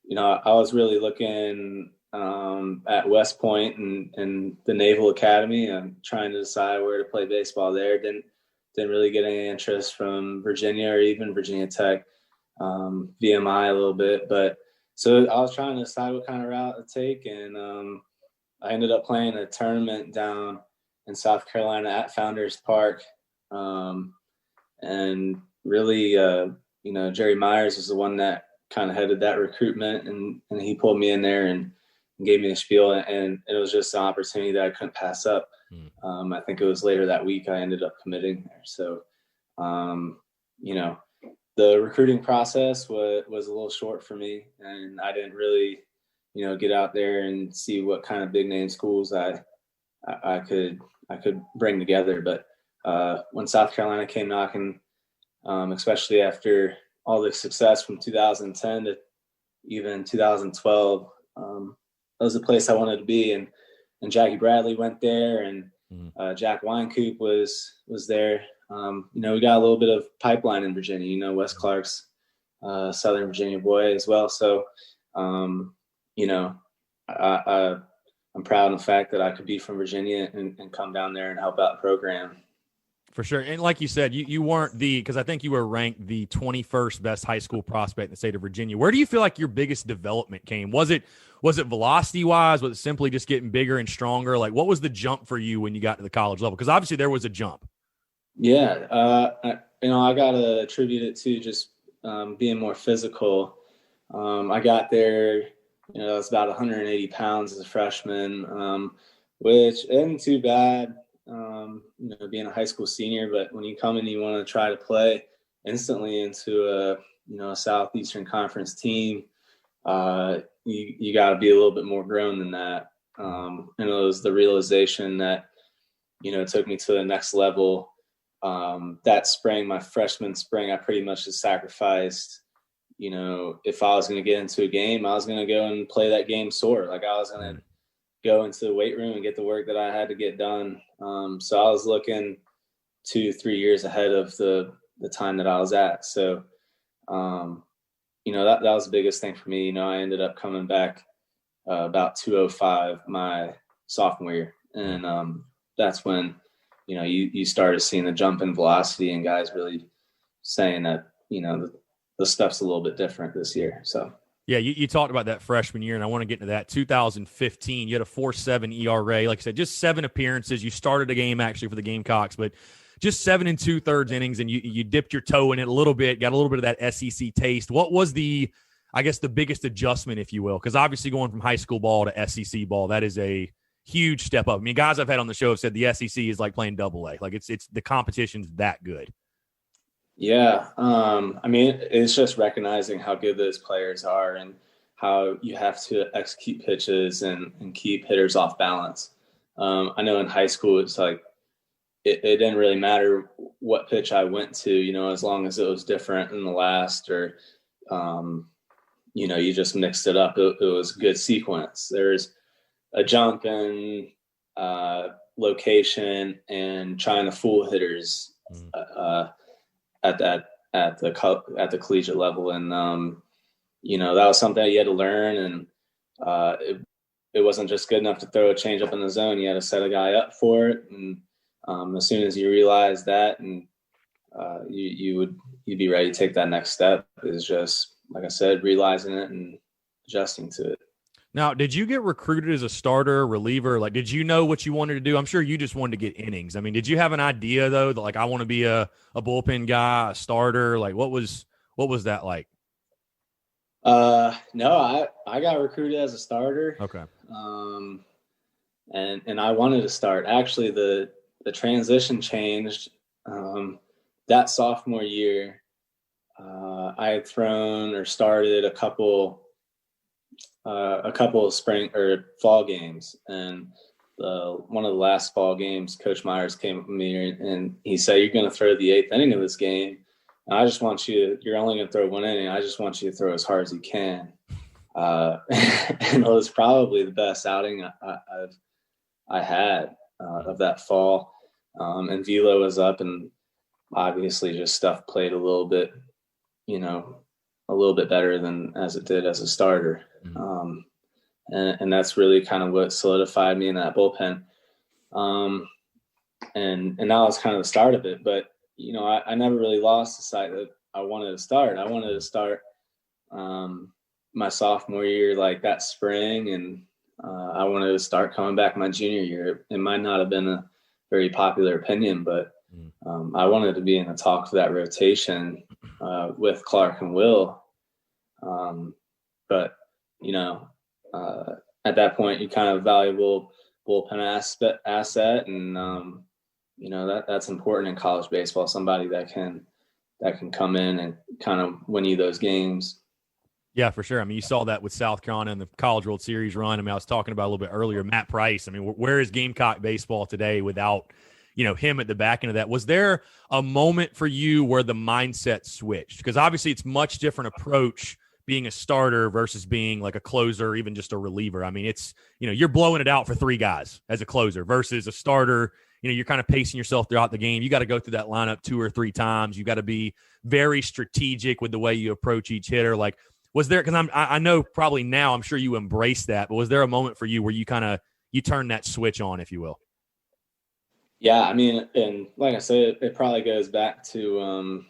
was really looking at West Point and the Naval Academy. I'm trying to decide where to play baseball there. Didn't really get any interest from Virginia or even Virginia Tech. VMI a little bit, but so I was trying to decide what kind of route to take, and I ended up playing a tournament down in South Carolina at Founders Park, and really, Jerry Myers was the one that kind of headed that recruitment, and he pulled me in there and gave me the spiel, and it was just an opportunity that I couldn't pass up. I think it was later that week I ended up committing there. So, the recruiting process was a little short for me, and I didn't really, get out there and see what kind of big name schools I could bring together. But when South Carolina came knocking, especially after all the success from 2010 to even 2012, that was a place I wanted to be. And Jackie Bradley went there, and Jack Wynkoop was there. We got a little bit of pipeline in Virginia. Wes Clark's Southern Virginia boy as well. So, I'm proud of the fact that I could be from Virginia and come down there and help out the program. For sure. And like you said, you weren't because I think you were ranked the 21st best high school prospect in the state of Virginia. Where do you feel like your biggest development came? Was it velocity wise? Was it simply just getting bigger and stronger? Like, what was the jump for you when you got to the college level? Because obviously there was a jump. Yeah. I got to attribute it to just being more physical. I got there, I was about 180 pounds as a freshman, which isn't too bad. Being a high school senior, but when you come in, you want to try to play instantly into a Southeastern Conference team. You got to be a little bit more grown than that. And it was the realization that, it took me to the next level. That spring, my freshman spring, I pretty much just sacrificed, if I was going to get into a game, I was going to go and play that game sore. Like I was going to go into the weight room and get the work that I had to get done. So I was looking 2-3 years ahead of the time that I was at. So, that was the biggest thing for me. I ended up coming back about 205 my sophomore year. And that's when, you started seeing the jump in velocity and guys really saying that, the stuff's a little bit different this year. So. Yeah, you talked about that freshman year, and I want to get into that. 2015, you had a 4.7 ERA. Like I said, just 7 appearances. You started a game actually for the Gamecocks, but just 7 2/3 innings, and you dipped your toe in it a little bit, got a little bit of that SEC taste. What was the biggest adjustment, if you will? Because obviously going from high school ball to SEC ball, that is a huge step up. I mean, guys I've had on the show have said the SEC is like playing Double-A. Like it's the competition's that good. Yeah. It's just recognizing how good those players are and how you have to execute pitches and keep hitters off balance. I know in high school, it's like, it didn't really matter what pitch I went to, as long as it was different than the last or, you just mixed it up. It was a good sequence. There's a jump in location and trying to fool hitters, at the collegiate level. And, that was something that you had to learn. And it wasn't just good enough to throw a change up in the zone. You had to set a guy up for it. And as soon as you realize that, and you'd be ready to take that next step, is just, like I said, realizing it and adjusting to it. Now, did you get recruited as a starter, reliever? Like, did you know what you wanted to do? I'm sure you just wanted to get innings. I mean, did you have an idea though that like I want to be a bullpen guy, a starter? Like, what was that like? No, I got recruited as a starter. Okay. And I wanted to start. Actually, the transition changed that sophomore year. I had thrown or started a couple of spring or fall games, and one of the last fall games, Coach Myers came up with me and he said, "You're going to throw the 8th inning of this game. And I just want you're only going to throw 1 inning. I just want you to throw as hard as you can." And it was probably the best outing I had of that fall. And velo was up, and obviously just stuff played a little bit better than as it did as a starter. Mm-hmm. And that's really kind of what solidified me in that bullpen. And that was kind of the start of it. But, I never really lost the sight that I wanted to start. I wanted to start my sophomore year, like that spring. And I wanted to start coming back my junior year. It might not have been a very popular opinion, but I wanted to be in the talk for that rotation with Clark and Will. But, at that point, you kind of valuable bullpen asset. And, that's important in college baseball, somebody that can come in and kind of win you those games. Yeah, for sure. I mean, you saw that with South Carolina in the College World Series run. I mean, I was talking about a little bit earlier, Matt Price. I mean, where is Gamecock baseball today without, him at the back end of that? Was there a moment for you where the mindset switched? Because obviously it's much different approach being a starter versus being like a closer or even just a reliever. I mean, it's, you're blowing it out for 3 guys as a closer versus a starter. You're kind of pacing yourself throughout the game. You got to go through that lineup 2 or 3 times. You got to be very strategic with the way you approach each hitter. Like, was there, because I know probably now I'm sure you embrace that, but was there a moment for you where you you turned that switch on, if you will? Yeah, I mean, and like I said, it probably goes back to,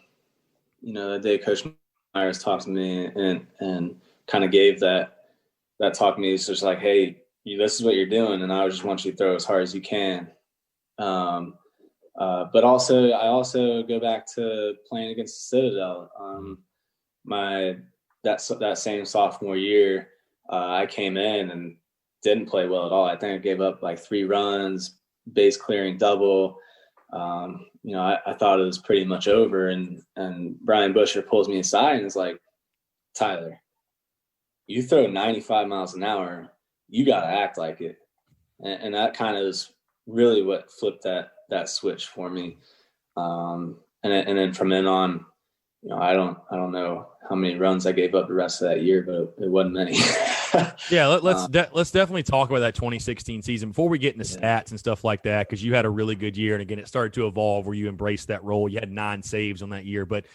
the day Coach Myers talked to me and kind of gave that talk to me. It's just like, hey, this is what you're doing, and I just want you to throw as hard as you can. But also, I also go back to playing against the Citadel. That same sophomore year, I came in and didn't play well at all. I think I gave up like 3 runs, base clearing double. I thought it was pretty much over. And Brian Busher pulls me aside and is like, "Tyler, you throw 95 miles an hour, you got to act like it." And that kind of is really what flipped that switch for me. And then from then on, I don't know how many runs I gave up the rest of that year, but it wasn't many. Yeah, let's definitely talk about that 2016 season before we get into stats and stuff like that, because you had a really good year, and again, it started to evolve where you embraced that role. You had 9 saves on that year, but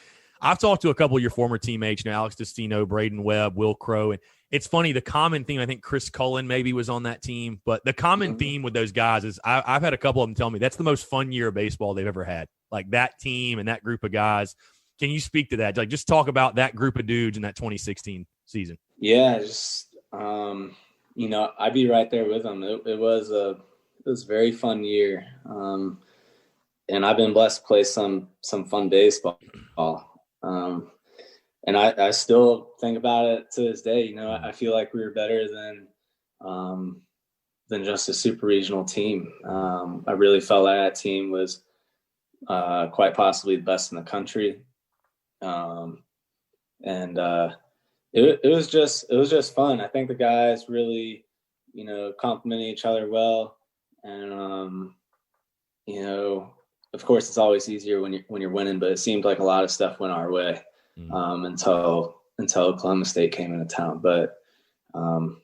I've talked to a couple of your former teammates, Alex Destino, Braden Webb, Will Crow, and it's funny, the common theme, I think Chris Cullen maybe was on that team, but the common theme with those guys is I've had a couple of them tell me that's the most fun year of baseball they've ever had. Like that team and that group of guys. Can you speak to that? Like, just talk about that group of dudes in that 2016 season. Yeah, just I'd be right there with them. It was a very fun year, and I've been blessed to play some fun baseball. And I still think about it to this day. I feel like we were better than just a super regional team. I really felt like that team was quite possibly the best in the country. It was just fun. I think the guys really, complimented each other well. And, of course it's always easier when you're winning, but it seemed like a lot of stuff went our way, until Oklahoma State came into town. But, I'm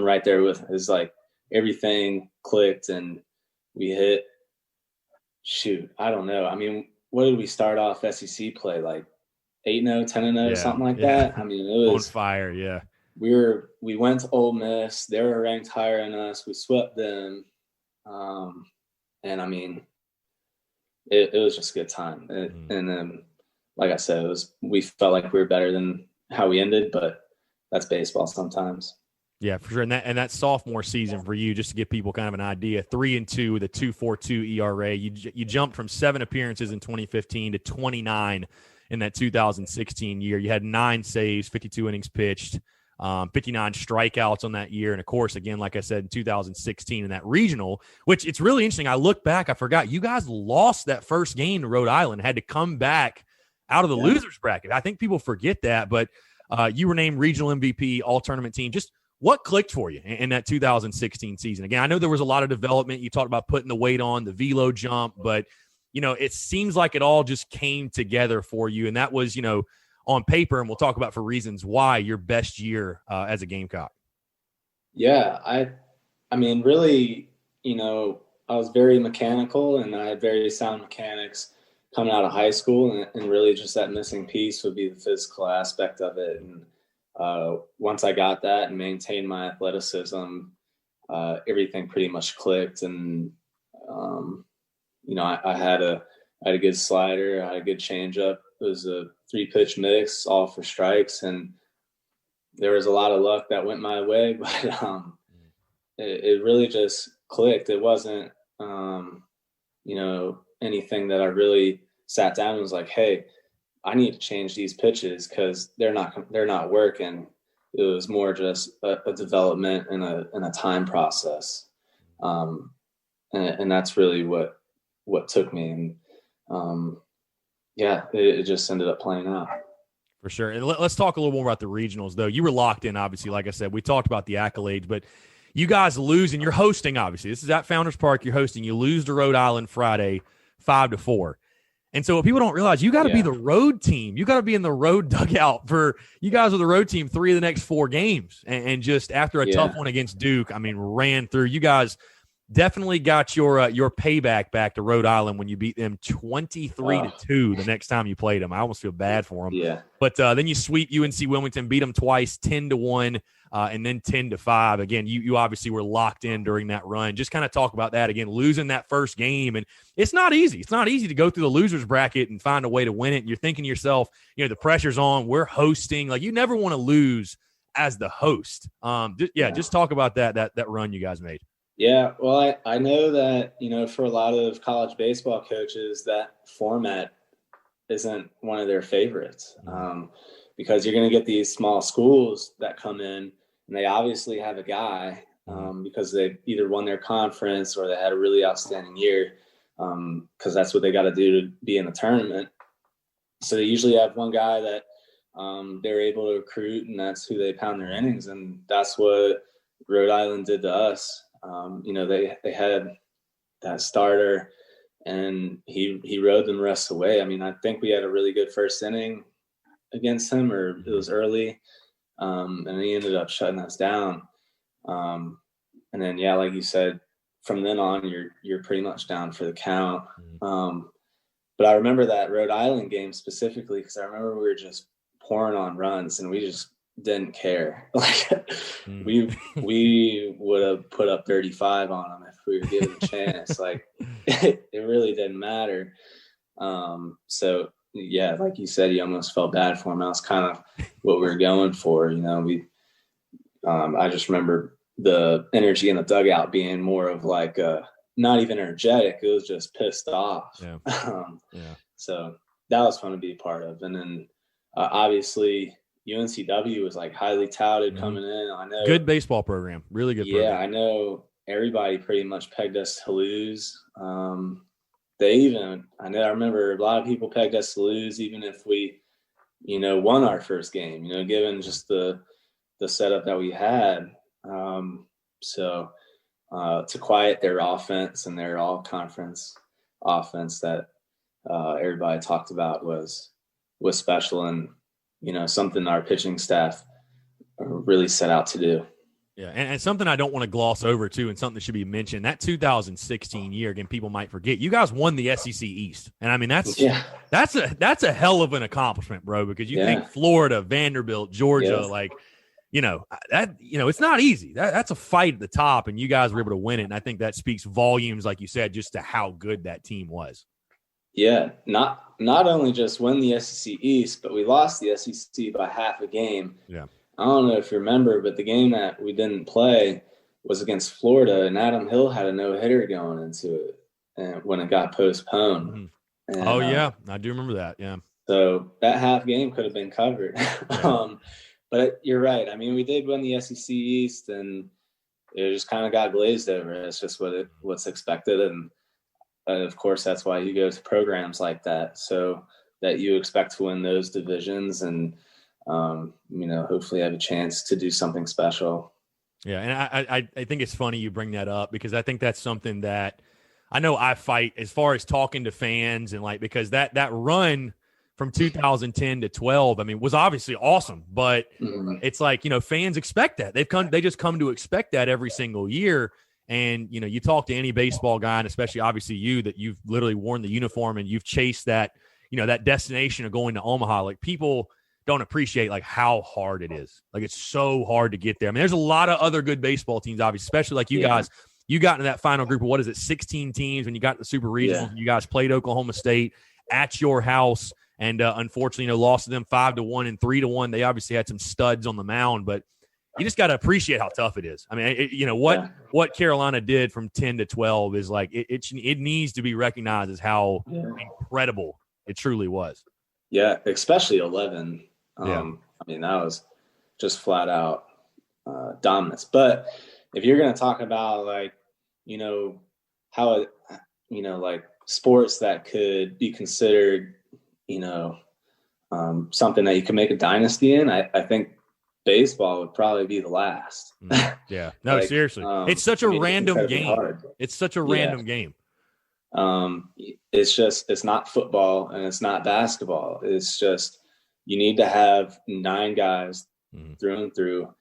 right there with, it's like everything clicked and we hit, I don't know. I mean, what did we start off SEC play? Like 8-0, 10-0, something like that. I mean, it was on fire. Yeah. we went to Ole Miss. They were ranked higher than us. We swept them. And I mean, it was just a good time. And then, like I said, we felt like we were better than how we ended, but that's baseball sometimes. Yeah, for sure. And that sophomore season for you, just to give people kind of an idea, 3-2 with a 2.42 ERA. You jumped from 7 appearances in 2015 to 29 in that 2016 year. You had 9 saves, 52 innings pitched, 59 strikeouts on that year. And, of course, again, like I said, in 2016 in that regional, which it's really interesting. I look back, I forgot. You guys lost that first game to Rhode Island, had to come back out of the losers bracket. I think people forget that, but you were named regional MVP, all-tournament team. Just what clicked for you in that 2016 season? Again, I know there was a lot of development. You talked about putting the weight on, the velo jump, but, it seems like it all just came together for you. And that was, on paper, and we'll talk about for reasons why, your best year as a Gamecock. Yeah, I mean, really, I was very mechanical and I had very sound mechanics coming out of high school, and really just that missing piece would be the physical aspect of it. And once I got that and maintained my athleticism, everything pretty much clicked. And, I had a good slider, I had a good changeup. It was a 3-pitch mix, all for strikes. And there was a lot of luck that went my way, but it really just clicked. It wasn't, anything that I really sat down and was like, hey, I need to change these pitches because they're not working. It was more just a development and a time process. And that's really what took me. And it just ended up playing out. For sure. And let's talk a little more about the regionals, though. You were locked in, obviously. Like I said, we talked about the accolades, but you guys lose, and you're hosting, obviously. This is at Founders Park. You're hosting. You lose to Rhode Island Friday, 5-4. And so what people don't realize, you got to be the road team. You got to be in the road dugout you guys are the road team 3 of the next 4 games. And just after a tough one against Duke, I mean, ran through. You guys definitely got your payback back to Rhode Island when you beat them 23-2 the next time you played them. I almost feel bad for them. Yeah. But then you sweep UNC Wilmington, beat them twice, 10-1, and then 10-5. Again, you obviously were locked in during that run. Just kind of talk about that again, losing that first game. And it's not easy. It's not easy to go through the losers bracket and find a way to win it. And you're thinking to yourself, the pressure's on. We're hosting. Like, you never want to lose as the host. Just talk about that run you guys made. Yeah, well, I know that, for a lot of college baseball coaches, that format isn't one of their favorites because you're going to get these small schools that come in and they obviously have a guy because they either won their conference or they had a really outstanding year because that's what they got to do to be in the tournament. So they usually have one guy that they're able to recruit, and that's who they pound their innings. And that's what Rhode Island did to us. They had that starter and he rode them the rest of the way. I mean, I think we had a really good first inning against him, or it was early. And he ended up shutting us down. And then, like you said, from then on, you're pretty much down for the count. But I remember that Rhode Island game specifically, because I remember we were just pouring on runs and we just didn't care. We would have put up 35 on them if we were given a chance. It really didn't matter. So like you said, you almost felt bad for him. That was kind of what we were going for. I just remember the energy in the dugout being more of not even energetic. It was just pissed off. So that was fun to be a part of. And then obviously UNCW was highly touted coming in. I know, good baseball program, really good program. I know everybody pretty much pegged us to lose. I remember a lot of people pegged us to lose, even if we, won our first game, given just the setup that we had. So to quiet their offense and their all conference offense that everybody talked about was special. And, something our pitching staff really set out to do. Yeah, and something I don't want to gloss over, too, and something that should be mentioned, that 2016 year, again, people might forget, you guys won the SEC East. And, I mean, that's a hell of an accomplishment, bro, because you think Florida, Vanderbilt, Georgia, it's not easy. That's a fight at the top, and you guys were able to win it. And I think that speaks volumes, like you said, just to how good that team was. Yeah, not only just win the SEC East, but we lost the SEC by half a game. Yeah. I don't know if you remember, but the game that we didn't play was against Florida, and Adam Hill had a no-hitter going into it and when it got postponed. Mm-hmm. And, yeah. I do remember that, yeah. So that half game could have been covered. Yeah. But you're right. I mean, we did win the SEC East, and it just kind of got glazed over. It's just what's expected, and of course, that's why you go to programs like that, so that you expect to win those divisions and, hopefully have a chance to do something special. Yeah, and I think it's funny you bring that up, because I think that's something that I know I fight as far as talking to fans, and because that run from 2010 to 12, I mean, was obviously awesome, but it's fans expect that. They just come to expect that every single year. And, you talk to any baseball guy, and especially obviously you, that you've literally worn the uniform and you've chased that, that destination of going to Omaha. Like, people don't appreciate how hard it is. It's so hard to get there. I mean, there's a lot of other good baseball teams, obviously, especially like you guys. You got into that final group of 16 teams when you got to the Super Regional. Yeah. You guys played Oklahoma State at your house. And unfortunately, lost to them 5-1 and 3-1. They obviously had some studs on the mound, but you just got to appreciate how tough it is. I mean, what Carolina did from 10 to 12 is it needs to be recognized as how incredible it truly was. Yeah, especially 11. I mean, that was just flat out dominance. But if you're going to talk about how sports that could be considered, something that you can make a dynasty in, I think baseball would probably be the last. Yeah. No, seriously. It's such a random game. Hard. It's such a random game. It's not football and it's not basketball. It's just, you need to have 9 guys through and through.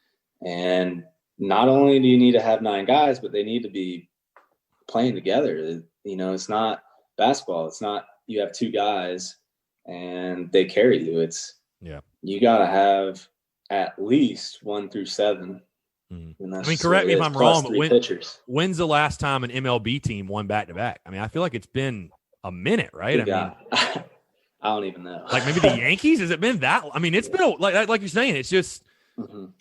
And not only do you need to have 9 guys, but they need to be playing together. It's not basketball. It's not, you have 2 guys and they carry you. You got to have at least 1 through 7. Correct me if I'm wrong, but when's the last time an MLB team won back-to-back? I mean, I feel like it's been a minute, right? I don't even know. Maybe the Yankees? Has it been that? I mean, it's been like you're saying, it's just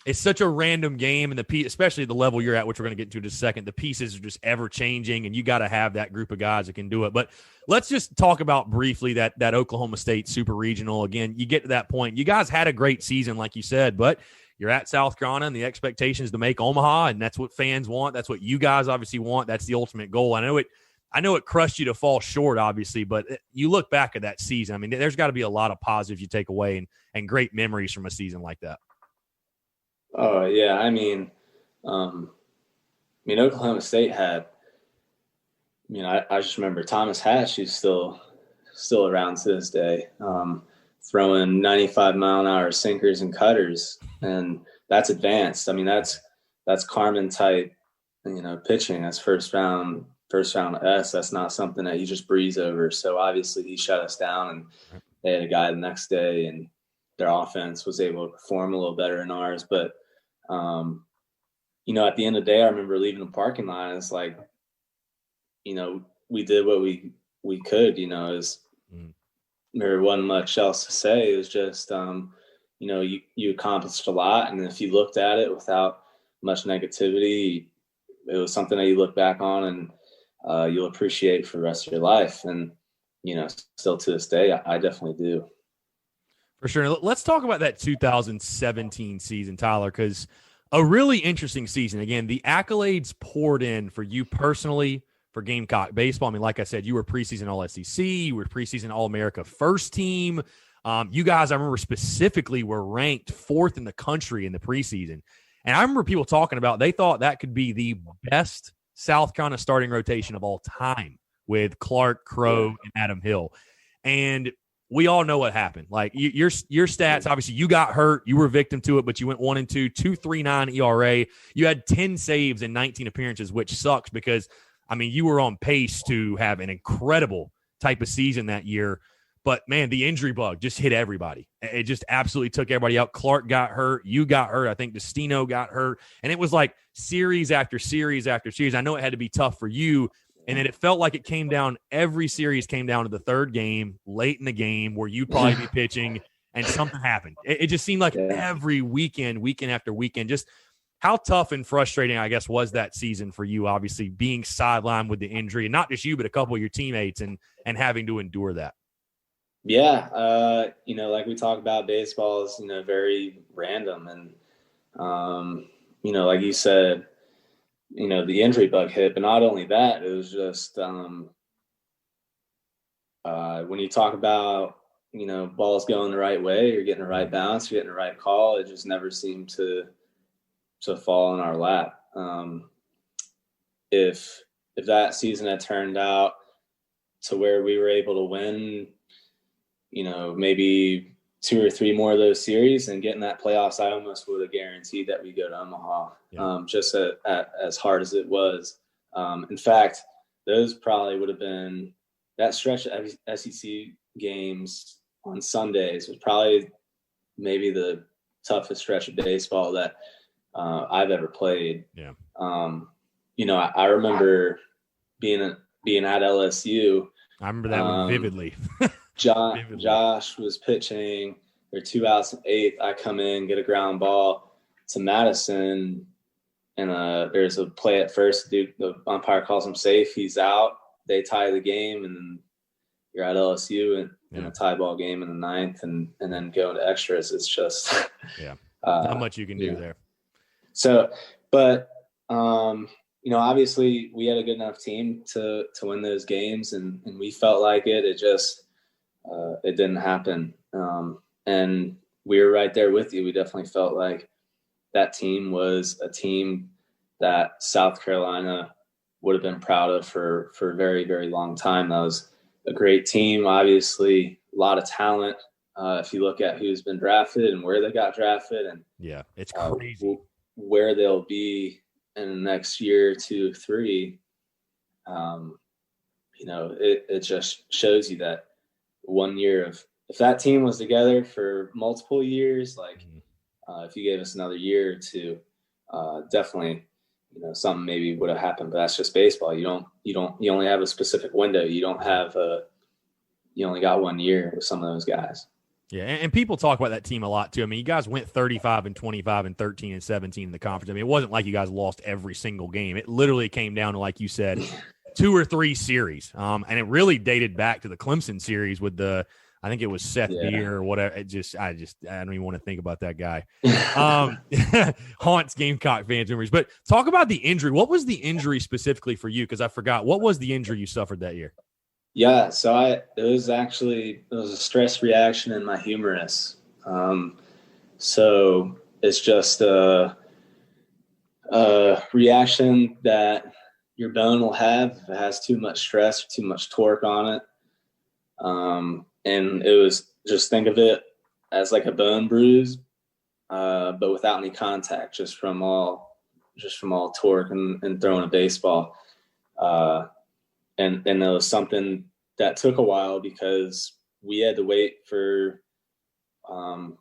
it's such a random game, and especially the level you're at, which we're going to get into in just a second, the pieces are just ever changing, and you got to have that group of guys that can do it. But let's just talk about briefly that Oklahoma State Super Regional. Again, you get to that point. You guys had a great season, like you said, but you're at South Carolina, and the expectation is to make Omaha, and that's what fans want. That's what you guys obviously want. That's the ultimate goal. I know it crushed you to fall short, obviously, but you look back at that season. I mean, there's got to be a lot of positives you take away and great memories from a season like that. Oh yeah, I mean, Oklahoma State had, I just remember Thomas Hatch, who's still around to this day, throwing 95-mile-an-hour sinkers and cutters, and that's advanced. I mean, that's Carmen type, pitching. That's first round S. That's not something that you just breeze over. So obviously he shut us down, and they had a guy the next day, and their offense was able to perform a little better than ours. But at the end of the day, I remember leaving the parking lot. It's like, we did what we could. There wasn't much else to say. It was just, you accomplished a lot, and if you looked at it without much negativity, it was something that you look back on and you'll appreciate for the rest of your life. And still to this day, I definitely do. For sure. Let's talk about that 2017 season, Tyler, because a really interesting season. Again, the accolades poured in for you personally for Gamecock baseball. I mean, like I said, you were preseason All-SEC. You were preseason All-America first team. You guys, I remember specifically, were ranked 4th in the country in the preseason. And I remember people talking about, they thought that could be the best South Carolina starting rotation of all time with Clark, Crow, and Adam Hill. And we all know what happened. Your stats, obviously you got hurt, you were victim to it, but you went 1-2, 2.39 ERA. You had 10 saves in 19 appearances, which sucks because, you were on pace to have an incredible type of season that year. But, man, the injury bug just hit everybody. It just absolutely took everybody out. Clark got hurt. You got hurt. I think Destino got hurt. And it was like series after series after series. I know it had to be tough for you. And then it felt like it came down – every series came down to the third game, late in the game, where you'd probably be pitching, and something happened. It just seemed like every weekend after weekend, just how tough and frustrating, I guess, was that season for you, obviously, being sidelined with the injury. And not just you, but a couple of your teammates and having to endure that. Yeah, like we talk about, baseball is, very random. And, like you said, the injury bug hit. But not only that, it was just when you talk about, balls going the right way, you're getting the right bounce, you're getting the right call, it just never seemed to fall in our lap. If that season had turned out to where we were able to win, maybe 2 or 3 more of those series and getting that playoffs, I almost would have guaranteed that we go to Omaha, just as hard as it was. In fact, those probably would have been that stretch of SEC games on Sundays was probably maybe the toughest stretch of baseball that I've ever played. Yeah. I remember being at LSU. I remember that one vividly. Josh was pitching. There are 2 outs and 8th. I come in, get a ground ball to Madison, and there's a play at first. The umpire calls him safe. He's out. They tie the game, and then you're at LSU in a tie ball game in the 9th, and then go into extras. It's just not much you can do there. So, but obviously we had a good enough team to win those games, and we felt like it. It just it didn't happen. And we were right there with you. We definitely felt like that team was a team that South Carolina would have been proud of for a very, very long time. That was a great team, obviously a lot of talent. If you look at who's been drafted and where they got drafted, and it's crazy where they'll be in the next year, 2, 3, it just shows you that 1 year of, if that team was together for multiple years, like if you gave us another year or 2, definitely, something maybe would have happened. But that's just baseball. You only have a specific window. You only got 1 year with some of those guys. Yeah, and people talk about that team a lot too. I mean, you guys went 35 and 25 and 13 and 17 in the conference. I mean, it wasn't like you guys lost every single game. It literally came down to, like you said, 2 or 3 series. And it really dated back to the Clemson series with I think it was Seth Beer or whatever. I don't even want to think about that guy. Haunts Gamecock fans' memories. But talk about the injury. What was the injury specifically for you? Because I forgot. What was the injury you suffered that year? Yeah, so it was a stress reaction in my humerus. So it's just a reaction that your bone will have if it has too much stress, too much torque on it. And it was, just think of it as like a bone bruise, but without any contact, just from all torque and throwing a baseball. And it was something that took a while because we had to wait for, bone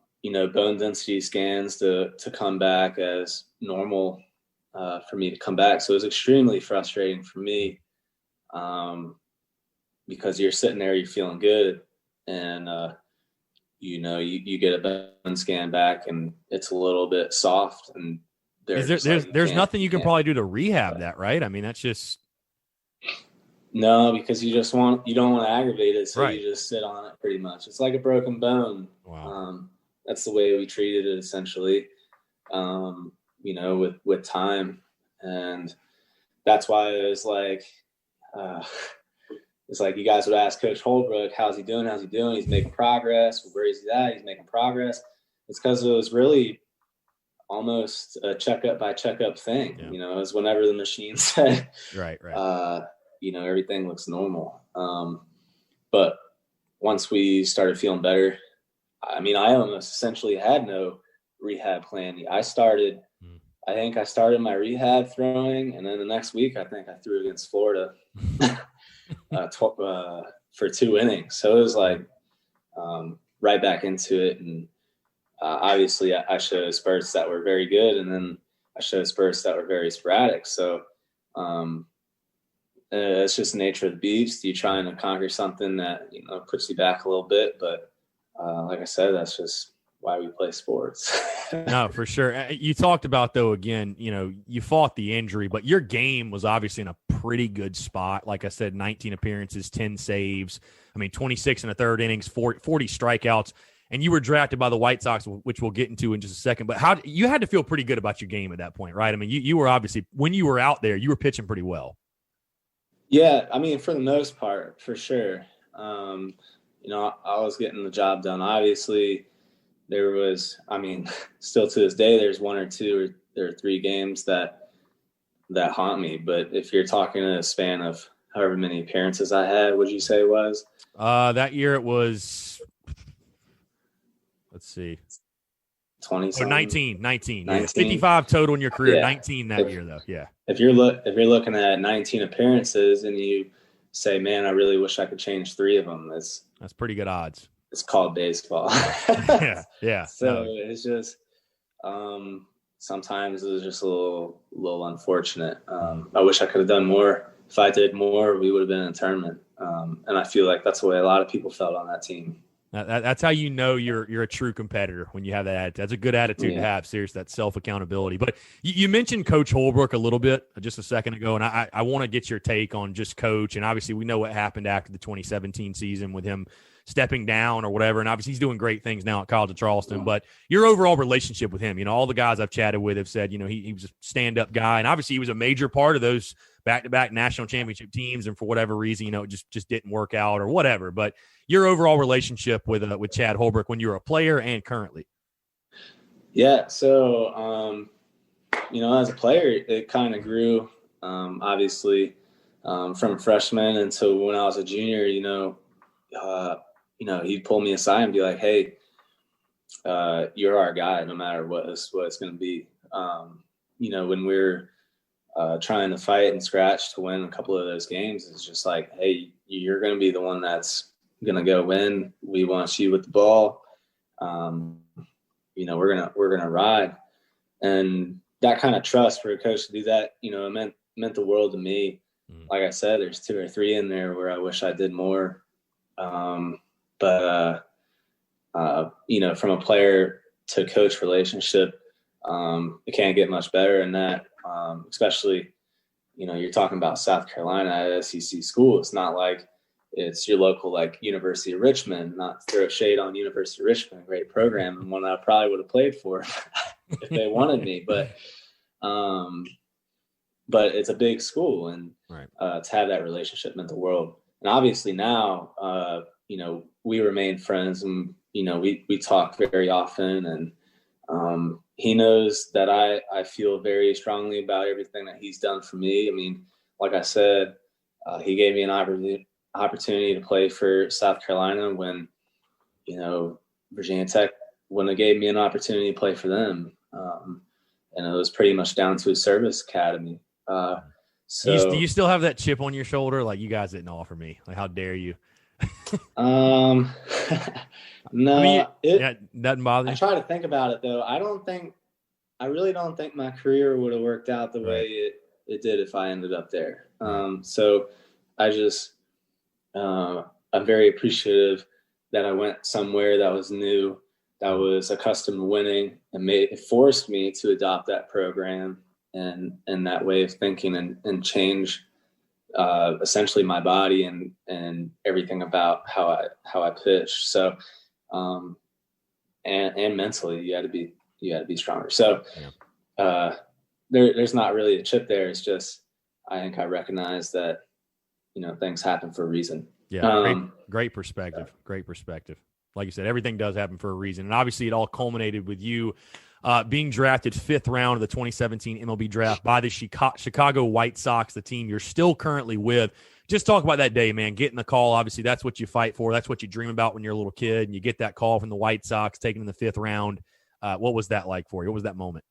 density scans to come back as normal for me to come back. So it was extremely frustrating for me because you're sitting there, you're feeling good, and you get a bone scan back and it's a little bit soft. And there's nothing you can probably do to rehab that, right? I mean, that's just. No, because you don't want to aggravate it, so right. You just sit on it pretty much. It's like a broken bone. Wow. That's the way we treated it essentially, with time. And that's why it was like, it's like you guys would ask Coach Holbrook, how's he doing? He's making progress. Where is he at? He's making progress. It's because it was really almost a checkup by checkup thing. Yeah. It was whenever the machine said, right. Everything looks normal. But once we started feeling better, I mean, I almost essentially had no rehab plan. I think I started my rehab throwing, and then the next week, I think I threw against Florida for 2 innings. So it was like right back into it. And obviously I showed spurts that were very good, and then I showed spurts that were very sporadic. So it's just the nature of the beast. You trying to conquer something that, puts you back a little bit. But like I said, that's just why we play sports. No, for sure. You talked about, though, again, you fought the injury, but your game was obviously in a pretty good spot. Like I said, 19 appearances, 10 saves. 26 in the third innings, 40 strikeouts. And you were drafted by the White Sox, which we'll get into in just a second. But you had to feel pretty good about your game at that point, right? You were obviously, when you were out there, you were pitching pretty well. Yeah, for the most part, for sure. I was getting the job done. Obviously, there was, still to this day, there's one or two or three games that haunt me. But if you're talking in a span of however many appearances I had, would you say it was? That year it was, let's see. 20 19. 55 total in your career, yeah. 19 that year, though. Yeah. If you're looking at 19 appearances and you say, man, I really wish I could change 3 of them, that's pretty good odds. It's called baseball. Yeah. So it's just sometimes it was just a little unfortunate. I wish I could have done more. If I did more, we would have been in a tournament. And I feel like that's the way a lot of people felt on that team. That's how you're a true competitor, when you have that attitude. That's a good attitude to have, seriously, that self-accountability. But you mentioned Coach Holbrook a little bit just a second ago, and I want to get your take on just Coach. And obviously we know what happened after the 2017 season with him stepping down or whatever, and obviously he's doing great things now at College of Charleston. But your overall relationship with him, all the guys I've chatted with have said, he was a stand-up guy, and obviously he was a major part of those back-to-back national championship teams, and for whatever reason, it just didn't work out or whatever. But your overall relationship with Chad Holbrook when you were a player and currently. Yeah, so as a player, it kind of grew, obviously, from freshman until when I was a junior. He'd pull me aside and be like, hey, you're our guy no matter what it's going to be. When we're trying to fight and scratch to win a couple of those games, it's just like, hey, you're going to be the one that's going to go win. We want you with the ball. We're going to ride. And that kind of trust for a coach to do that, it meant the world to me. Like I said, there's 2 or 3 in there where I wish I did more. But from a player to coach relationship, it can't get much better than that. Especially, you're talking about South Carolina at an SEC school. It's not like it's your local, like, University of Richmond. Not to throw shade on University of Richmond, a great program and one that I probably would have played for if they wanted me. But it's a big school, and right. To have that relationship meant the world. And obviously now, we remain friends, and, we talk very often, and he knows that I feel very strongly about everything that he's done for me. Like I said, he gave me an opportunity to play for South Carolina when, Virginia Tech wouldn't have gave me an opportunity to play for them. And it was pretty much down to a service academy. So do you still have that chip on your shoulder? Like, you guys didn't offer me. Like, how dare you? No, it doesn't bother you. I try to think about it, though. I really don't think my career would have worked out the way it did if I ended up there. So I just, I'm very appreciative that I went somewhere that was new, that was accustomed to winning, and it forced me to adopt that program and that way of thinking and change essentially my body and everything about how I pitch. So, and mentally you had to be stronger. So, there's not really a chip there. It's just, I think I recognize that, things happen for a reason. Yeah. Great perspective. Great perspective. Like you said, everything does happen for a reason. And obviously it all culminated with you being drafted 5th round of the 2017 MLB draft by the Chicago White Sox, the team you're still currently with. Just talk about that day, man. Getting the call, obviously, that's what you fight for. That's what you dream about when you're a little kid, and you get that call from the White Sox, taken in the 5th round. What was that like for you? What was that moment?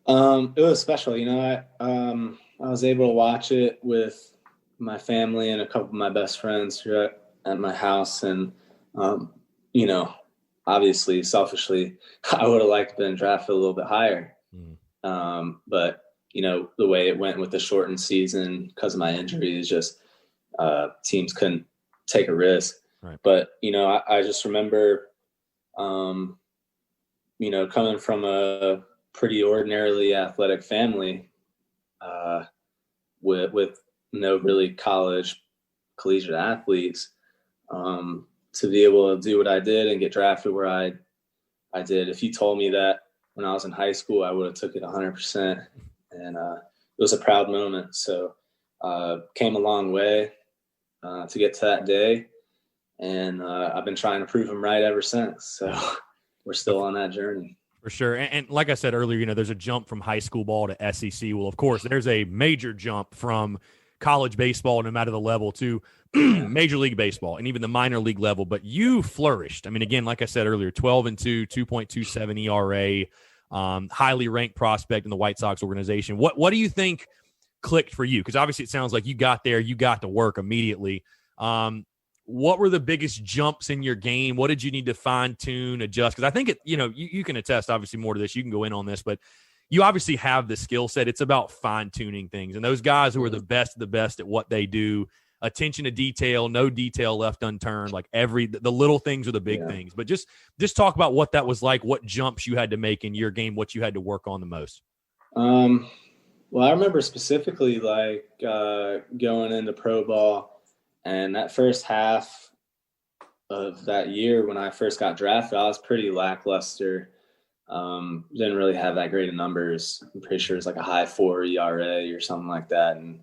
It was special. I was able to watch it with my family and a couple of my best friends here at my house, and You know, obviously, selfishly, I would have liked to been drafted a little bit higher. But, you know, the way it went with the shortened season because of my injuries, just teams couldn't take a risk. Right. But, you know, I just remember, you know, coming from a pretty ordinarily athletic family with no really collegiate athletes, to be able to do what I did and get drafted where I did. If you told me that when I was in high school, I would have took it 100%. And it was a proud moment. So came a long way to get to that day. And I've been trying to prove them right ever since. So we're still on that journey. For sure. And like I said earlier, you know, there's a jump from high school ball to SEC. Well, of course, there's a major jump from college baseball, no matter the level, to Major League Baseball and even the minor league level. But you flourished. I mean, again, like I said earlier, 12-2, 2.27 ERA, highly ranked prospect in the White Sox organization. What do you think clicked for you? Because obviously it sounds like you got there, you got to work immediately. What were the biggest jumps in your game? What did you need to fine tune, adjust? Because I think you can attest obviously more to this. You can go in on this, but you obviously have the skill set. It's about fine tuning things. And those guys who are the best of the best at what they do, attention to detail, no detail left unturned. Like the little things are the big things. But just talk about what that was like, what jumps you had to make in your game, what you had to work on the most. Well, I remember specifically like going into pro ball. And that first half of that year when I first got drafted, I was pretty lackluster. Didn't really have that great of numbers. I'm pretty sure it's like a high 4 ERA or something like that. And,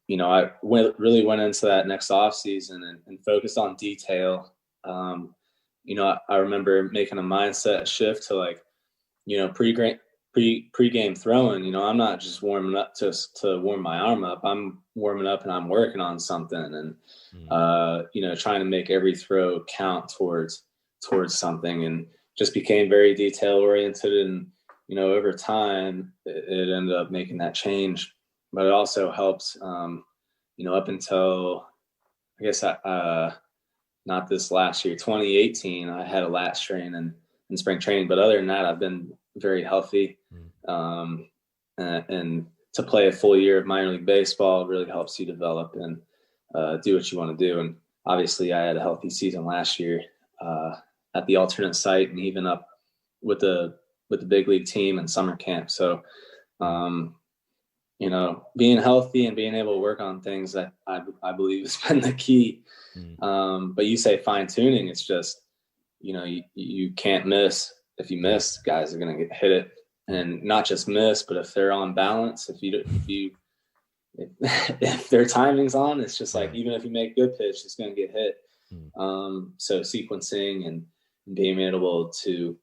you know, I really went into that next offseason and focused on detail. You know, I remember making a mindset shift to like, you know, pre-game throwing. You know, I'm not just warming up just to warm my arm up. I'm warming up and I'm working on something and, you know, trying to make every throw count towards something, and just became very detail oriented. And, you know, over time it ended up making that change, but it also helps, you know, up until I guess, not this last year, 2018, I had a lat strain in spring training, but other than that, I've been very healthy. And to play a full year of minor league baseball really helps you develop and do what you want to do. And obviously I had a healthy season last year at the alternate site and even up with the big league team and summer camp. So, you know, being healthy and being able to work on things that I believe has been the key. But you say fine tuning, it's just, you know, you can't miss. If you miss, guys are going to hit it, and not just miss, but if they're on balance, if their timing's on, it's just like, even if you make a good pitch, it's going to get hit. So sequencing and being able to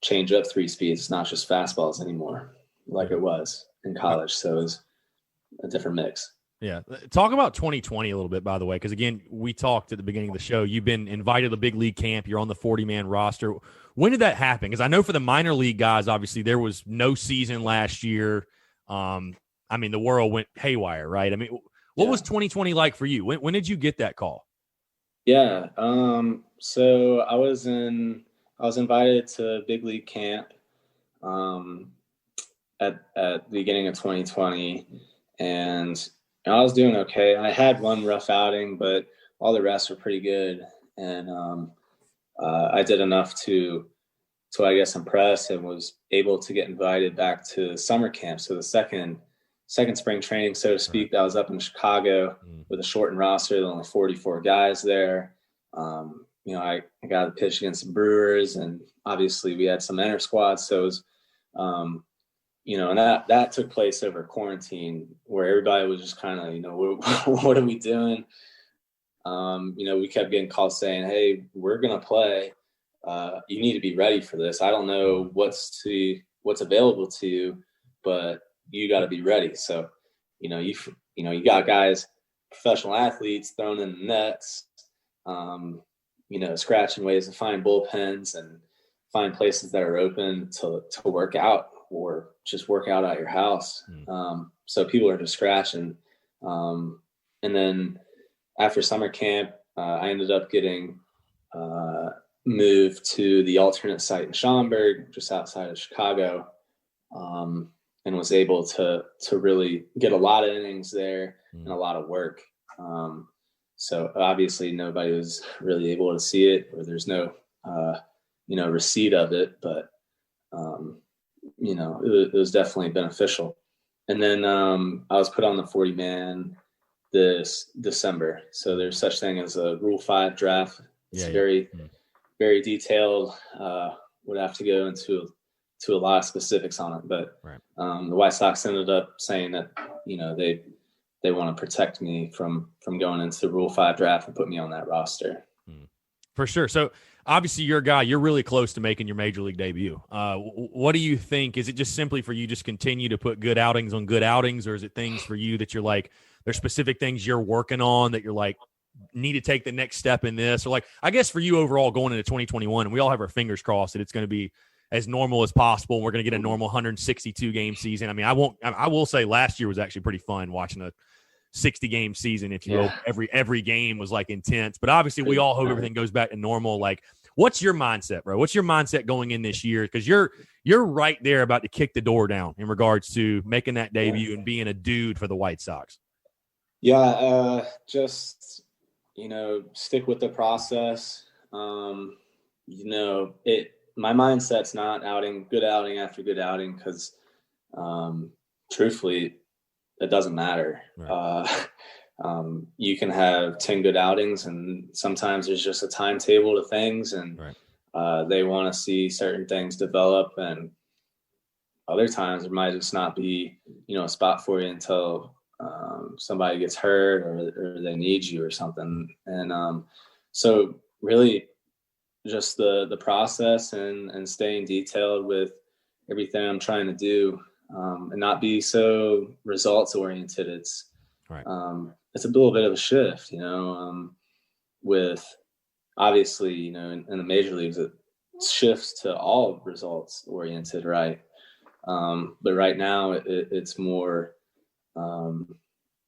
change up 3 speeds, it's not just fastballs anymore like it was in college. So it's a different mix. Yeah. Talk about 2020 a little bit, by the way, because, again, we talked at the beginning of the show. You've been invited to the big league camp. You're on the 40-man roster. When did that happen? Because I know for the minor league guys, obviously, there was no season last year. I mean, the world went haywire, right? I mean, what was 2020 like for you? When did you get that call? Yeah. So I was invited to big league camp at the beginning of 2020, and I was doing okay. I had one rough outing, but all the rest were pretty good. And I did enough to I guess impress, and was able to get invited back to summer camp. So the second spring training, so to speak, that was up in Chicago with a shortened roster. There were only 44 guys there. You know, I got to pitch against the Brewers, and obviously we had some inter squads. So it was, you know, and that took place over quarantine, where everybody was just kind of, you know, what are we doing? You know, we kept getting calls saying, hey, we're going to play. You need to be ready for this. I don't know what's available to you, but you got to be ready. So, you know, you got guys, professional athletes thrown in the nets, you know, scratching ways to find bullpens and find places that are open to work out, or just work out at your house. So people are just scratching. And then after summer camp, I ended up getting moved to the alternate site in Schaumburg, just outside of Chicago, and was able to really get a lot of innings there and a lot of work. So obviously nobody was really able to see it, or there's no, receipt of it, but, it was definitely beneficial. And then I was put on the 40-man this December. So there's such thing as a Rule 5 draft. It's very detailed. Would have to go into a lot of specifics on it, but the White Sox ended up saying that they want to protect me from going into the Rule 5 draft and put me on that roster. For sure. So obviously you're a guy, you're really close to making your major league debut. What do you think? Is it just simply for you just continue to put good outings on good outings, or is it things for you that you're like, there's specific things you're working on that you're like, need to take the next step in this? Or like, I guess for you overall going into 2021, and we all have our fingers crossed that it's going to be as normal as possible. We're going to get a normal 162 game season. I mean, I will say last year was actually pretty fun watching a 60 game season. If you will, every game was like intense, but obviously we all hope everything goes back to normal. Like, what's your mindset, bro? What's your mindset going in this year? Cause you're right there about to kick the door down in regards to making that debut and being a dude for the White Sox. Just, stick with the process. My mindset's not good outing after good outing. Cause, truthfully, it doesn't matter. Right. You can have 10 good outings, and sometimes there's just a timetable to things, and they want to see certain things develop, and other times there might just not be, a spot for you until somebody gets hurt or they need you or something. And so really just the process and staying detailed with everything I'm trying to do. And not be so results oriented. It's a little bit of a shift, with obviously, in the major leagues, it shifts to all results oriented. Right. But right now it's more,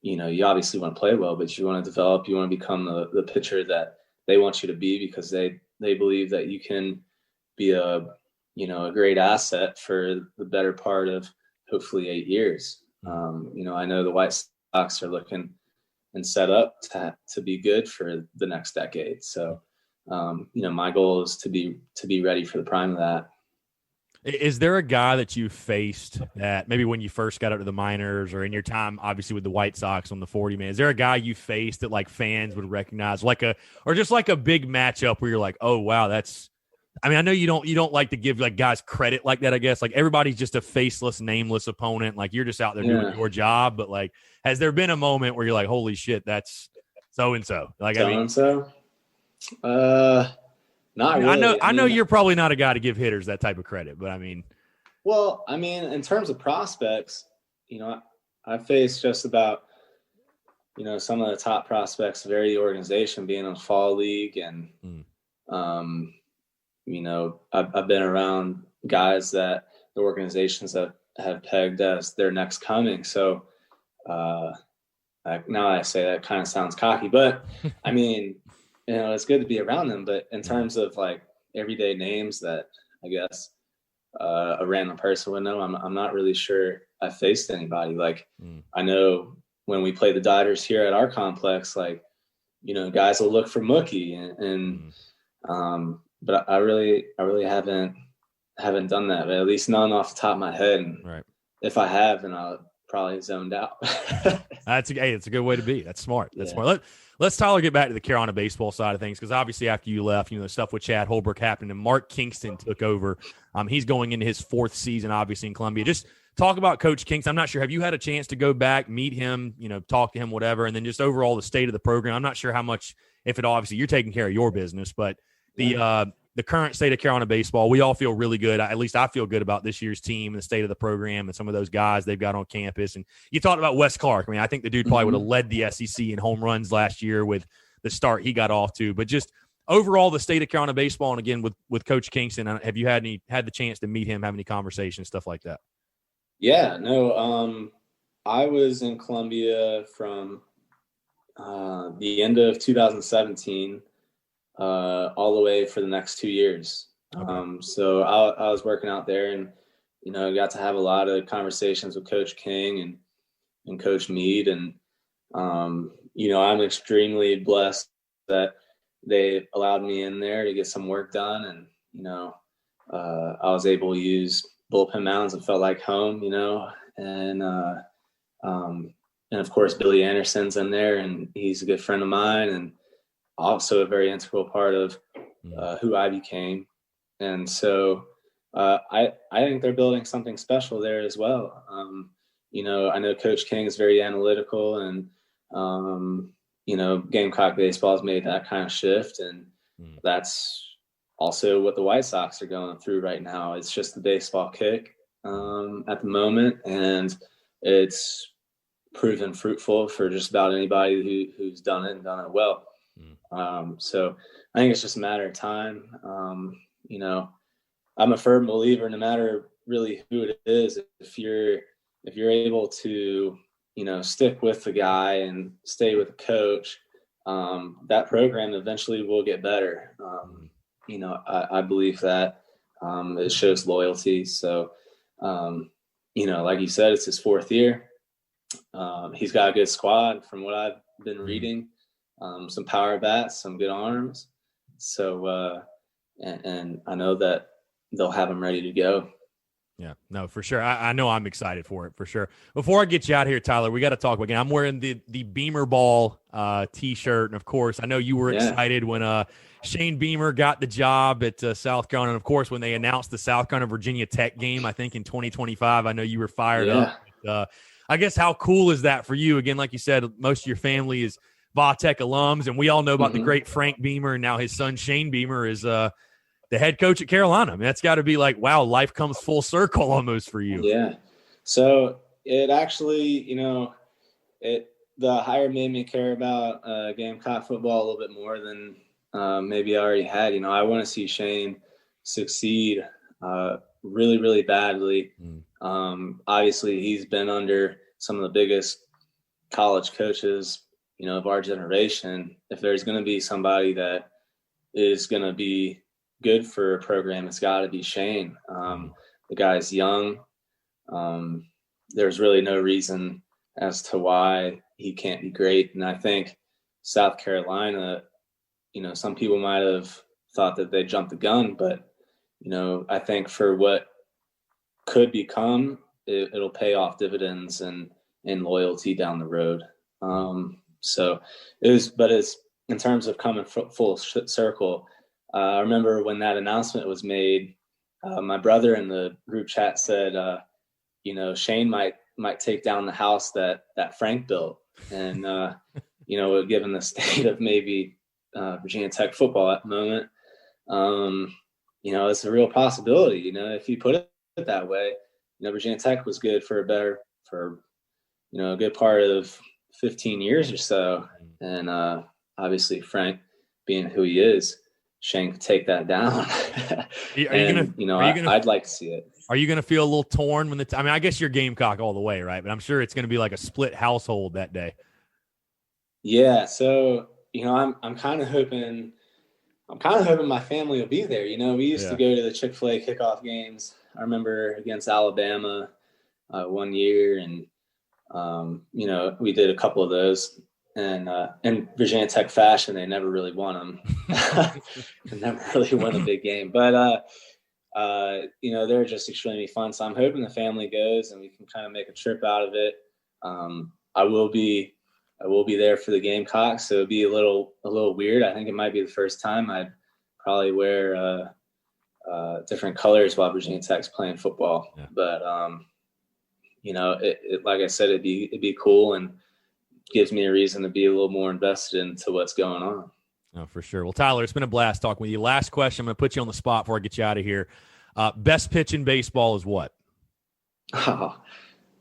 you obviously want to play well, but you want to develop, you want to become the pitcher that they want you to be, because they believe that you can be a great asset for the better part of hopefully 8 years. I know the White Sox are looking and set up to be good for the next decade. So, my goal is to be ready for the prime of that. Is there a guy that you faced that maybe when you first got out to the minors or in your time, obviously with the White Sox on the 40-man, is there a guy you faced that like fans would recognize or just like a big matchup where you're like, oh, wow, I know you don't like to give like guys credit like that, I guess. Like everybody's just a faceless, nameless opponent. Like you're just out there doing your job. But like, has there been a moment where you're like, holy shit, that's so-and-so? Like, so-and-so? Not really. I know you're probably not a guy to give hitters that type of credit, but I mean. Well, in terms of prospects, I faced just about, some of the top prospects of every organization being in the fall league. And, I've been around guys that the organizations that have pegged as their next coming. So now I say that kind of sounds cocky, but I mean, it's good to be around them. But in terms of like everyday names that I guess a random person would know, I'm not really sure I faced anybody. Like I know when we play the Dodgers here at our complex, like, guys will look for Mookie and but I really haven't done that, but at least none off the top of my head. And if I have, then I'll probably zoned out. It's a good way to be. That's smart. Smart. Let's Tyler get back to the Carolina baseball side of things, because obviously after you left, the stuff with Chad Holbrook happened and Mark Kingston took over. He's going into his 4th season, obviously in Columbia. Just talk about Coach Kingston. I'm not sure. Have you had a chance to go back, meet him, talk to him, whatever, and then just overall the state of the program? I'm not sure how much, if it obviously you're taking care of your business, but the current state of Carolina baseball, we all feel really good. At least I feel good about this year's team and the state of the program and some of those guys they've got on campus. And you talked about Wes Clark. I mean, I think the dude probably would have led the SEC in home runs last year with the start he got off to. But just overall, the state of Carolina baseball, and again with Coach Kingston, have you had the chance to meet him, have any conversations, stuff like that? Yeah, no. I was in Columbia from the end of 2017 all the way for the next 2 years. Okay. So I was working out there, and got to have a lot of conversations with Coach King and Coach Mead, and I'm extremely blessed that they allowed me in there to get some work done, and I was able to use bullpen mounds and felt like home, and of course Billy Anderson's in there, and he's a good friend of mine, and also a very integral part of who I became. And so I think they're building something special there as well. I know Coach King is very analytical, and Gamecock baseball has made that kind of shift, and that's also what the White Sox are going through right now. It's just the baseball kick at the moment, and it's proven fruitful for just about anybody who's done it and done it well. So I think it's just a matter of time. I'm a firm believer, no matter really who it is, if you're able to, stick with the guy and stay with the coach, that program eventually will get better. I believe that it shows loyalty. So, like you said, it's his 4th year. He's got a good squad from what I've been reading, some power bats, some good arms. So, and I know that they'll have him ready to go. Yeah, no, for sure. I know I'm excited for it, for sure. Before I get you out of here, Tyler, we got to talk again. I'm wearing the Beamer Ball T-shirt, and of course, I know you were excited when Shane Beamer got the job at South Carolina, and of course, when they announced the South Carolina Virginia Tech game, I think in 2025, I know you were fired up. I guess how cool is that for you? Again, like you said, most of your family is Va-Tech alums, and we all know about the great Frank Beamer, and now his son Shane Beamer is the head coach at Carolina. I mean, that's got to be like, wow, life comes full circle almost for you. Yeah. So it actually, the hire made me care about Gamecock football a little bit more than maybe I already had. I want to see Shane succeed really, really badly. Obviously, he's been under some of the biggest college coaches, of our generation. If there's going to be somebody that is going to be good for a program, it's got to be Shane. The guy's young. There's really no reason as to why he can't be great. And I think South Carolina, some people might have thought that they jumped the gun, but, I think for what could become, it'll pay off dividends and loyalty down the road. So it's in terms of coming full circle. I remember when that announcement was made, my brother in the group chat said, Shane might take down the house that Frank built. And, given the state of maybe Virginia Tech football at the moment, it's a real possibility. If you put it that way, Virginia Tech was good for a good part of 15 years or so. And obviously Frank being who he is, Shane could take that down. I'd like to see it. Are you going to feel a little torn when I guess you're Gamecock all the way, right? But I'm sure it's going to be like a split household that day. Yeah. So, I'm kind of hoping my family will be there. We used to go to the Chick-fil-A kickoff games. I remember against Alabama one year, and, we did a couple of those. And in Virginia Tech fashion, they never really won them. They never really won a big game. But, they're just extremely fun. So I'm hoping the family goes and we can kind of make a trip out of it. I will be there for the Gamecocks, so it'll be a little weird. I think it might be the first time I'd probably wear different colors while Virginia Tech's playing football. Yeah. But, like I said, it'd be cool, and gives me a reason to be a little more invested into what's going on. Oh, for sure. Well, Tyler, it's been a blast talking with you. Last question. I'm going to put you on the spot before I get you out of here. Best pitch in baseball is what? Oh,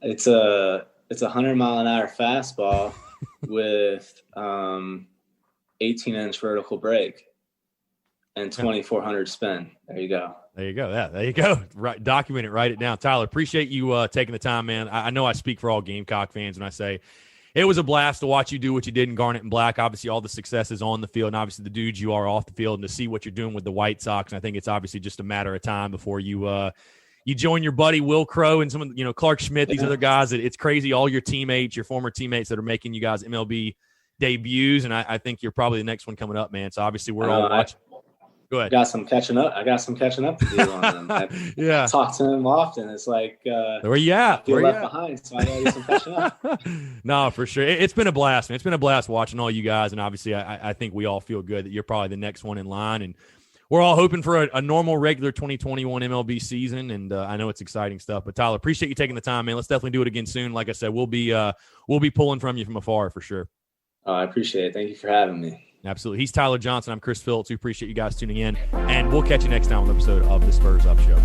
it's a 100-mile-an-hour fastball with 18-inch vertical break and 2,400 spin. There you go. There you go. Yeah, there you go. Right, document it. Write it down. Tyler, appreciate you taking the time, man. I know I speak for all Gamecock fans when I say it was a blast to watch you do what you did in Garnet and Black. Obviously, all the successes on the field, and obviously the dudes you are off the field, and to see what you're doing with the White Sox. And I think it's obviously just a matter of time before you join your buddy Will Crow and some of Clark Schmidt, these other guys. It's crazy, all your teammates, your former teammates that are making you guys MLB debuts, and I think you're probably the next one coming up, man. So obviously we're all watching. Go ahead. I got some catching up to do on them. I talk to him often. It's like where you at? I feel left behind, so I gotta do some catching up. No, for sure. It's been a blast, man. It's been a blast watching all you guys, and obviously I think we all feel good that you're probably the next one in line, and we're all hoping for a normal, regular 2021 MLB season, and I know it's exciting stuff. But Tyler, appreciate you taking the time, man. Let's definitely do it again soon. Like I said, we'll be pulling from you from afar for sure. I appreciate it. Thank you for having me. Absolutely. He's Tyler Johnson. I'm Chris Phillips. We appreciate you guys tuning in, and we'll catch you next time on the episode of the Spurs Up Show.